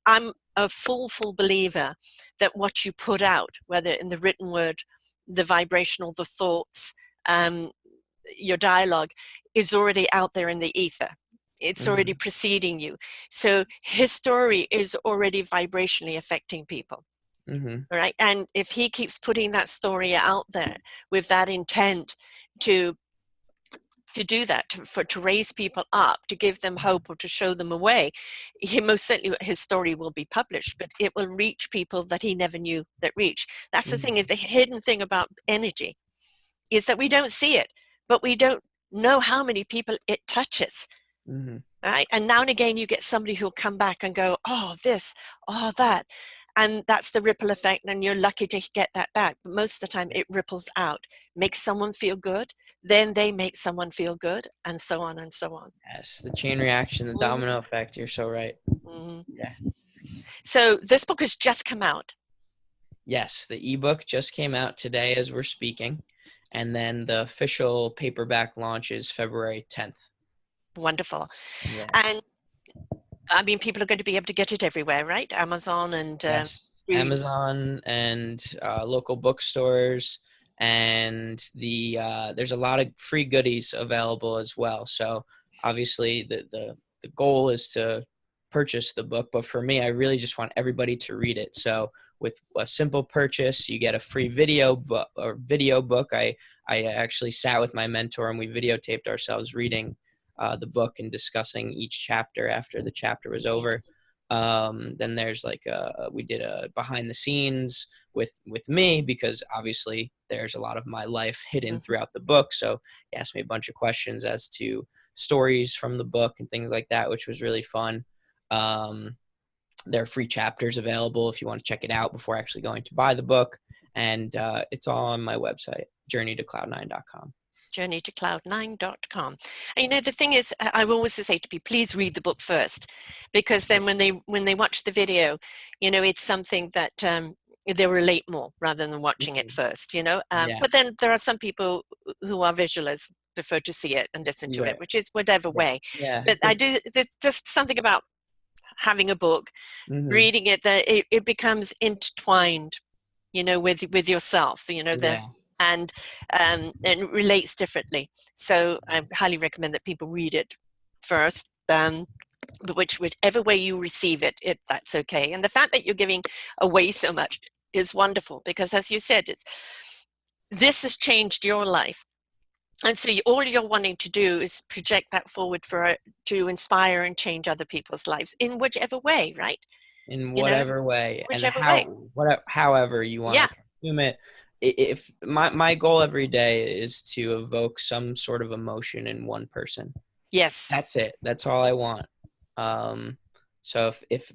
I'm a full believer that what you put out, whether in the written word, the vibrational, the thoughts, um, your dialogue, is already out there in the ether. It's already Hmm. preceding you. So his story is already vibrationally affecting people. Hmm. Right. And if he keeps putting that story out there with that intent to do that, to raise people up, to give them hope, or to show them a way, he most certainly, his story will be published, but it will reach people that he never knew that reach. That's the thing, is Hmm. the hidden thing about energy is that we don't see it, but we don't know how many people it touches. Hmm. Right. And now and again you get somebody who'll come back and go, oh, this, oh, that, and that's the ripple effect, and you're lucky to get that back. But most of the time it ripples out, makes someone feel good, then they make someone feel good, and so on and so on. Yes, the chain reaction, the Mhm, domino effect. You're so right. mhm. Yeah. So this book has just come out. Yes, the ebook just came out today as we're speaking, and then the official paperback launch is February 10th. Wonderful. Yeah. And I mean, people are going to be able to get it everywhere, right? Amazon and Yes, through. Amazon and local bookstores, and there's a lot of free goodies available as well. So obviously the goal is to purchase the book, but for me, I really just want everybody to read it. So with a simple purchase, you get a free video book. I actually sat with my mentor and we videotaped ourselves reading the book and discussing each chapter after the chapter was over. Then there's we did a behind the scenes with me, because obviously there's a lot of my life hidden Mhm. throughout the book. So he asked me a bunch of questions as to stories from the book and things like that, which was really fun. Um, there are free chapters available if you want to check it out before actually going to buy the book. And it's all on my website, journeytocloud9.com. journeytocloud9.com. And the thing is, I always say to people, please read the book first, because then when they watch the video, it's something that they relate more rather than watching it Mhm. first. Yeah, But then there are some people who are visualists, prefer to see it and listen to you're it, right. which is whatever Yeah, way. yeah. But I do. There's just something about having a book, Hmm. reading it, that it becomes intertwined, with yourself, Yeah. and relates differently. So I highly recommend that people read it first, but whichever way you receive it, that's okay. And the fact that you're giving away so much is wonderful, because as you said, this has changed your life. And so all you're wanting to do is project that forward to inspire and change other people's lives in whichever way, right? In You know, whatever way and whichever way. however you want Yeah. to consume it. If my goal every day is to evoke some sort of emotion in one person, Yes. that's it. That's all I want. um so if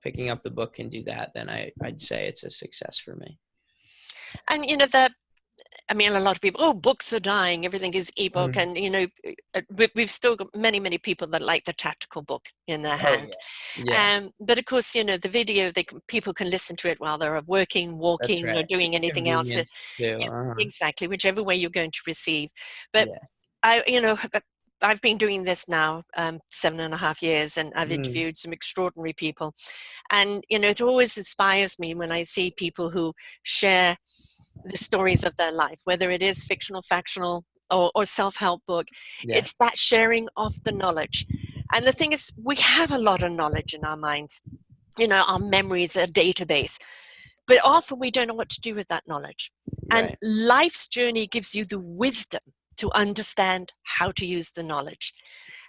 picking up the book can do that, then I'd say it's a success for me. And I mean, a lot of people, oh, books are dying, everything is ebook. Mm. And, we've still got many, many people that like the tactical book in their Oh hand. yeah. But of course, the video, people can listen to it while they're working, That's walking, or right. doing It's anything else. convenient too. Yeah, exactly, whichever way you're going to receive. But Yeah. I've been doing this now 7.5 years, and I've Mm. interviewed some extraordinary people. And, it always inspires me when I see people who share the stories of their life, whether it is fictional, factional, or self-help book. Yeah. It's that sharing of the knowledge. And the thing is, we have a lot of knowledge in our minds. Our memories are a database, but often we don't know what to do with that knowledge. And Right. life's journey gives you the wisdom to understand how to use the knowledge.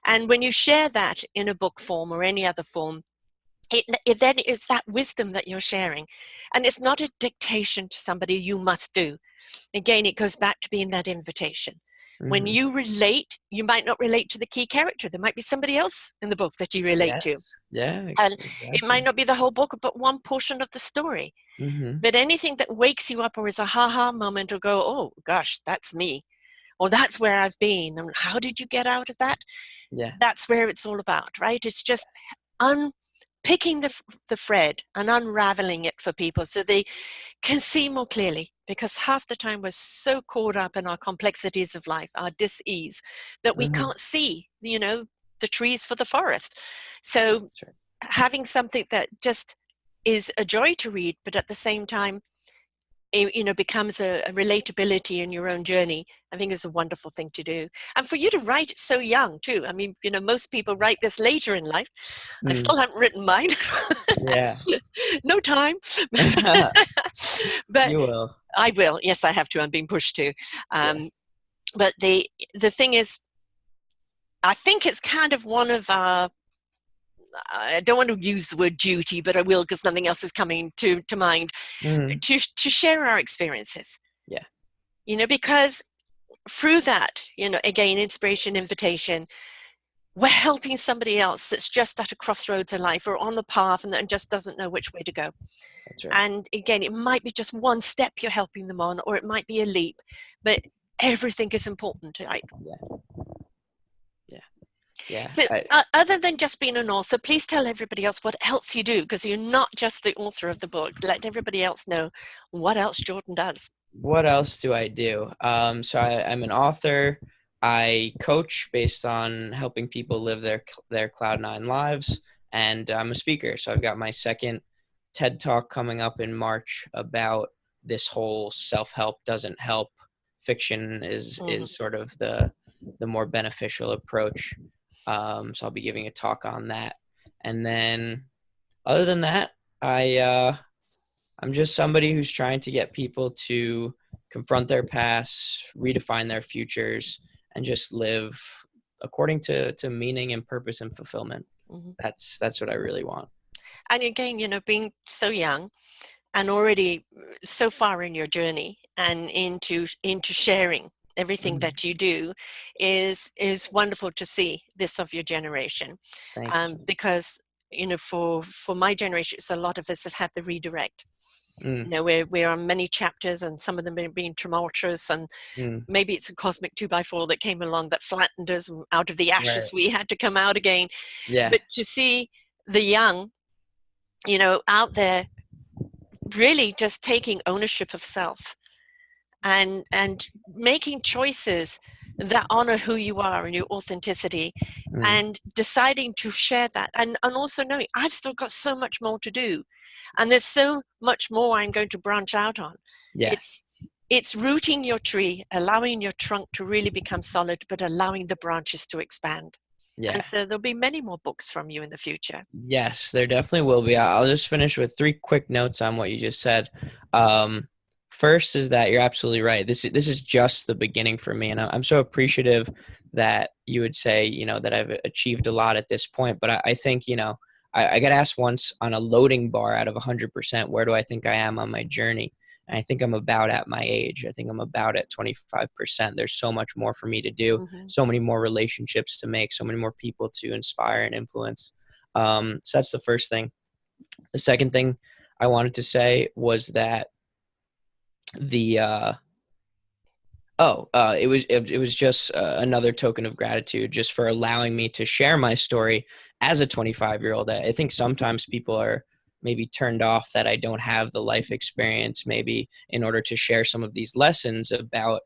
And when you share that in a book form or any other form, it then is that wisdom that you're sharing. And it's not a dictation to somebody you must do. Again, it goes back to being that invitation. When Hmm. you relate, you might not relate to the key character. There might be somebody else in the book that you relate to. Yes. Yeah. And it might Exactly. not be the whole book, but one portion of the story. Hmm. But anything that wakes you up or is a ha-ha moment, or go, oh gosh, that's me, or that's where I've been, and how did you get out of that? Yeah. That's where it's all about, right? It's just unpicking the thread and unraveling it for people so they can see more clearly, because half the time we're so caught up in our complexities of life, our dis-ease, that we Hmm. can't see, the trees for the forest. So That's right. having something that just is a joy to read, but at the same time, becomes a relatability in your own journey, I think is a wonderful thing to do. And for you to write it so young too. I mean, most people write this later in life. I Mm. still haven't written mine. Yeah. No time. But You will. I will. Yes, I have to. I'm being pushed to. Um, Yes. but the thing is, I think it's kind of one of our, I don't want to use the word duty, but I will because nothing else is coming to mind, Mm. to share our experiences. Yeah. Because through that, again, inspiration, invitation, we're helping somebody else that's just at a crossroads in life or on the path and just doesn't know which way to go. That's right. And again, it might be just one step you're helping them on, or it might be a leap, but everything is important, right? Yeah. Yeah. Yeah. So, other than just being an author, please tell everybody else what else you do, because you're not just the author of the book. Let everybody else know what else Jordan does. What else do I do? So I'm an author. I coach based on helping people live their Cloud9 lives, and I'm a speaker. So I've got my second TED Talk coming up in March about this whole self-help doesn't help. Fiction is Mhm. is sort of the more beneficial approach. So I'll be giving a talk on that, and then other than that, I'm just somebody who's trying to get people to confront their past, redefine their futures, and just live according to meaning and purpose and fulfillment. Mhm. That's what I really want. And again, being so young and already so far in your journey and into sharing everything Mhm. that you do is wonderful to see this of your generation. Thank you. Because for my generation, so a lot of us have had the redirect. Mm, We're on many chapters, and some of them have been tumultuous, and mm, maybe it's a cosmic 2x4 that came along that flattened us, and out of the ashes right. we had to come out again. Yeah. But to see the young, out there really just taking ownership of self, and making choices that honor who you are and your authenticity, Mm, and deciding to share that, and also knowing I've still got so much more to do, and there's so much more I'm going to branch out on. yeah. It's rooting your tree, allowing your trunk to really become solid, but allowing the branches to expand. And Yeah. so there'll be many more books from you in the future. Yes, there definitely will be. I'll just finish with three quick notes on what you just said. Um, First is that you're absolutely right. This is just the beginning for me, and I'm so appreciative that you would say, that I've achieved a lot at this point. But I think, I got asked once on a loading bar out of 100%, where do I think I am on my journey? And I think I'm about at my age. I think I'm about at 25%. There's so much more for me to do, Hmm. so many more relationships to make, so many more people to inspire and influence. So that's the first thing. The second thing I wanted to say was that the It was just another token of gratitude just for allowing me to share my story as a 25-year-old. I think sometimes people are maybe turned off that I don't have the life experience, maybe in order to share some of these lessons about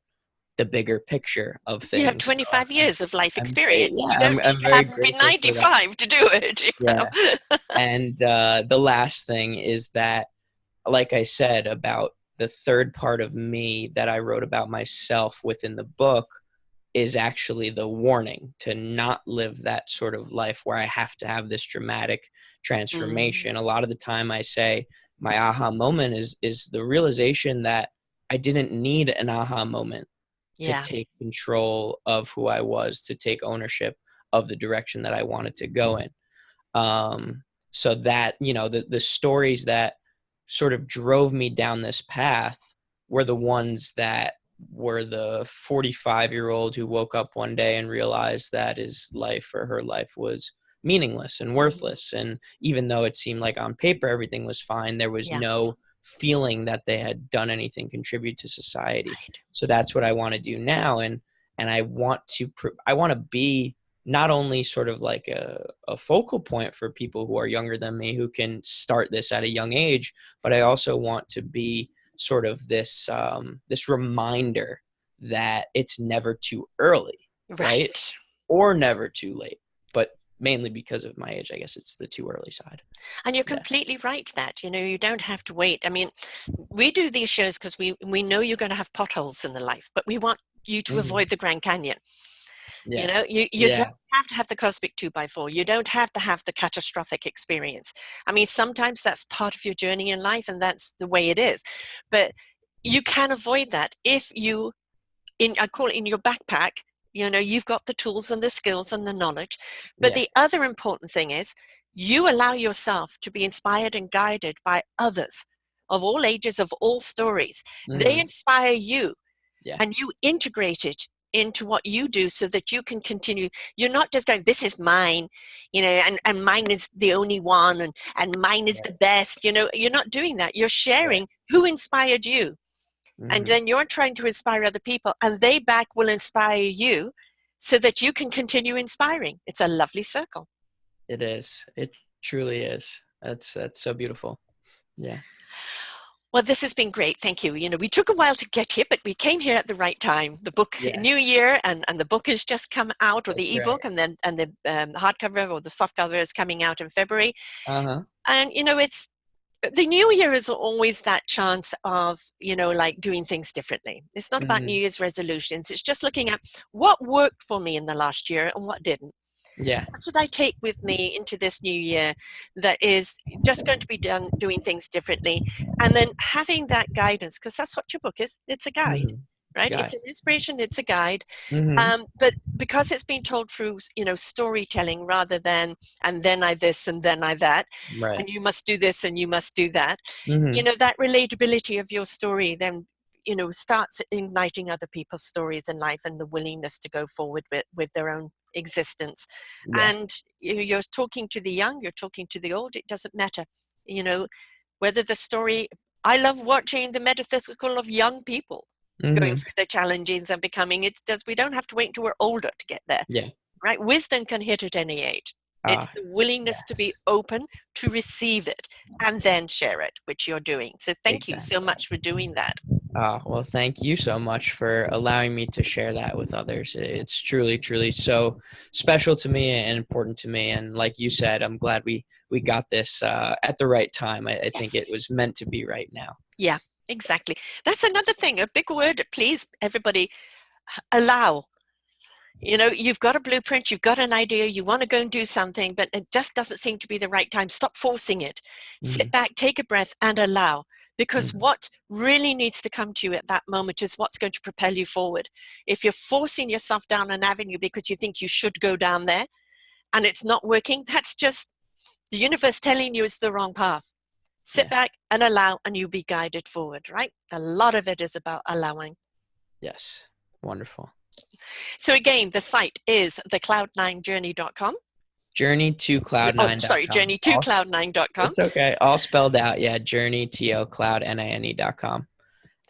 the bigger picture of You have things. So 25 years of life I'm very, experience. You yeah, don't need I'm to very have been grateful for that. 95 to do it, you Yeah. know? And the last thing is that, like I said, about the third part of me that I wrote about myself within the book is actually the warning to not live that sort of life where I have to have this dramatic transformation. A lot of the time I say my aha moment is the realization that I didn't need an aha moment to Yeah, take control of who I was, to take ownership of the direction that I wanted to go in. So that, the stories that sort of drove me down this path were the ones that were the 45-year-old who woke up one day and realized that his life or her life was meaningless and worthless. And even though it seemed like on paper everything was fine, there was yeah, no feeling that they had done anything contribute to society. right. So that's what I want to do now. And I want to be not only sort of like a focal point for people who are younger than me who can start this at a young age, but I also want to be sort of this reminder that it's never too early, right? Right. Or never too late. But mainly because of my age, I guess it's the too early side. And you're Yeah. completely right that, you don't have to wait. I mean, we do these shows because we know you're going to have potholes in the life, but we want you to Hmm. avoid the Grand Canyon. Yeah. You don't Yeah. have to have the cosmic 2x4. You don't have to have the catastrophic experience. I mean, sometimes that's part of your journey in life and that's the way it is. But you can avoid that if you, I call it in your backpack, you've got the tools and the skills and the knowledge. But Yeah. the other important thing is you allow yourself to be inspired and guided by others of all ages, of all stories. They Hmm. inspire you Yeah. and you integrate it into what you do so that you can continue. You're not just going, this is mine, and mine is the only one, and mine is the Right. best. You're not doing that. You're Right. sharing who inspired you. And Hmm. then you're trying to inspire other people, and they back will inspire you so that you can continue inspiring. It's a lovely circle. It is. It truly is. That's so beautiful. Yeah. Well, this has been great. Thank you. We took a while to get here, but we came here at the right time. The book, New Yes. Year, and the book has just come out, or That's the right. ebook, and the hardcover or the softcover is coming out in February. Uh-huh. And it's the new year is always that chance of like doing things differently. It's not about New Hmm. Year's resolutions. It's just looking at what worked for me in the last year and what didn't. Yeah. What should I take with me into this new year that is just going to be done doing things differently? And then having that guidance, because that's what your book is. It's a guide, Hmm. It's a right? It's guide. an inspiration, it's a guide. Hmm. But because it's been told through, storytelling rather than, and then I this and then I that, Right. and you must do this and you must do that, Hmm. that relatability of your story then, starts igniting other people's stories in life and the willingness to go forward with their own existence. Yeah. And you're talking to the young, you're talking to the old, it doesn't matter, you know, whether the story, I love watching the metaphysical of young people going Hmm. through their challenges and becoming, it's just, we don't have to wait until we're older to get there, Yeah. right? Wisdom can hit at any age. It's Ah, the willingness to be yes. open to receive it and then share it, which you're doing. So thank you so Exactly. much for doing that. Well, thank you so much for allowing me to share that with others. It's truly, truly so special to me and important to me. And like you said, I'm glad we got this at the right time. I think Yes. it was meant to be right now. Yeah, exactly. That's another thing, a big word. Please, everybody, allow. You've got a blueprint, you've got an idea, you want to go and do something, but it just doesn't seem to be the right time. Stop forcing it. Hmm. Sit back, take a breath, and allow. Because Hmm. what really needs to come to you at that moment is what's going to propel you forward. If you're forcing yourself down an avenue because you think you should go down there and it's not working, that's just the universe telling you it's the wrong path. Sit Yeah. back and allow, and you'll be guided forward, right? A lot of it is about allowing. Yes. Wonderful. So again, the site is thecloud9journey.com. Journey to Oh, sorry, cloud9.com. journey2cloud9.com. It's okay. All spelled out. Yeah. Journey to cloud9.com.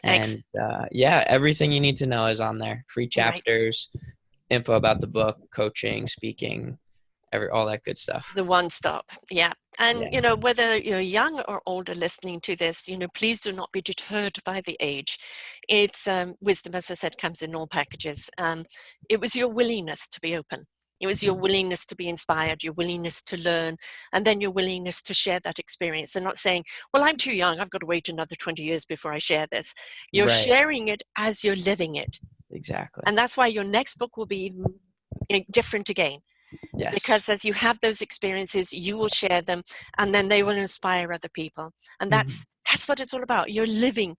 And yeah, everything you need to know is on there. Free Right. chapters, info about the book, coaching, speaking, all that good stuff. The one stop. Yeah. And, Yeah. you know, whether you're young or older listening to this, you know, please do not be deterred by the age. It's wisdom, as I said, comes in all packages. It was your willingness to be open. It was your willingness to be inspired, your willingness to learn, and then your willingness to share that experience. And not saying, well, I'm too young, I've got to wait another 20 years before I share this. You're Right. sharing it as you're living it. Exactly. And that's why your next book will be even different again. Yes. Because as you have those experiences, you will share them, and then they will inspire other people. And that's what it's all about. You're living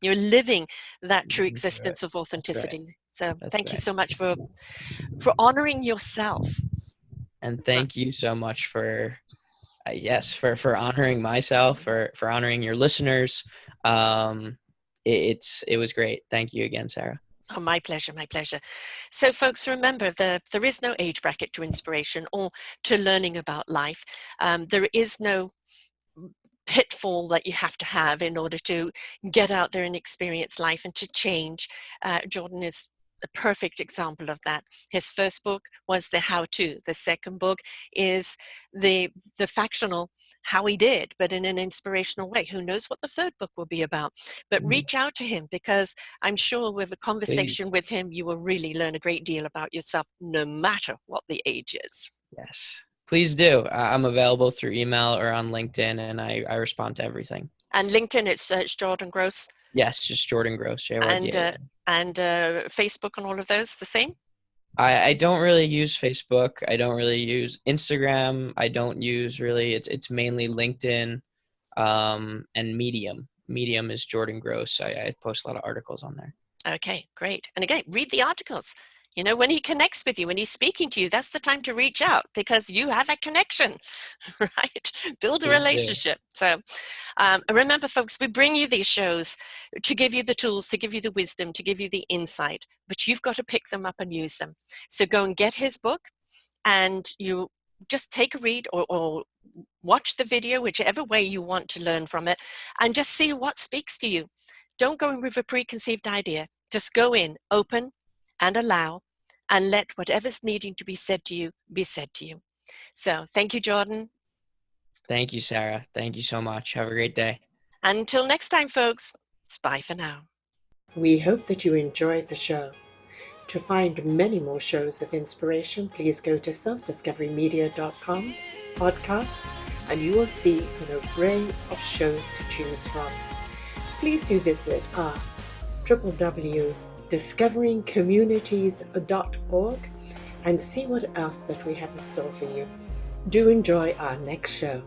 that true existence of authenticity. Right. So That's thank you right. so much for honoring yourself. And thank you so much for yes, for honoring myself, for honoring your listeners. It was great. Thank you again, Sarah. Oh, my pleasure, my pleasure. So folks, remember that there is no age bracket to inspiration or to learning about life. There is no pitfall that you have to have in order to get out there and experience life and to change. Jordan is a perfect example of that. His first book was the how-to. The second book is the factional how he did, but in an inspirational way. Who knows what the third book will be about? But reach out to him, because I'm sure with a conversation Please. with him, you will really learn a great deal about yourself, no matter what the age is. Yes. Please do. I'm available through email or on LinkedIn, and I respond to everything. And LinkedIn, it's search Jordan Gross. Yes, just Jordan Gross. And Facebook and all of those the same? I don't really use Facebook. I don't really use Instagram. I don't use really. It's mainly LinkedIn, and Medium. Medium is Jordan Gross. I post a lot of articles on there. Okay, great. And again, read the articles. You know, when he connects with you, when he's speaking to you, that's the time to reach out, because you have a connection, right? Build a relationship. So remember, folks, we bring you these shows to give you the tools, to give you the wisdom, to give you the insight, but you've got to pick them up and use them. So go and get his book, and you just take a read, or watch the video, whichever way you want to learn from it, and just see what speaks to you. Don't go in with a preconceived idea. Just go in open and allow, and let whatever's needing to be said to you be said to you. So thank you, Jordan. Thank you, Sarah. Thank you so much. Have a great day. Until next time, folks, it's bye for now. We hope that you enjoyed the show. To find many more shows of inspiration, please go to selfdiscoverymedia.com podcasts, and you will see an array of shows to choose from. Please do visit our www.discoveringcommunities.org and see what else that we have in store for you. Do enjoy our next show.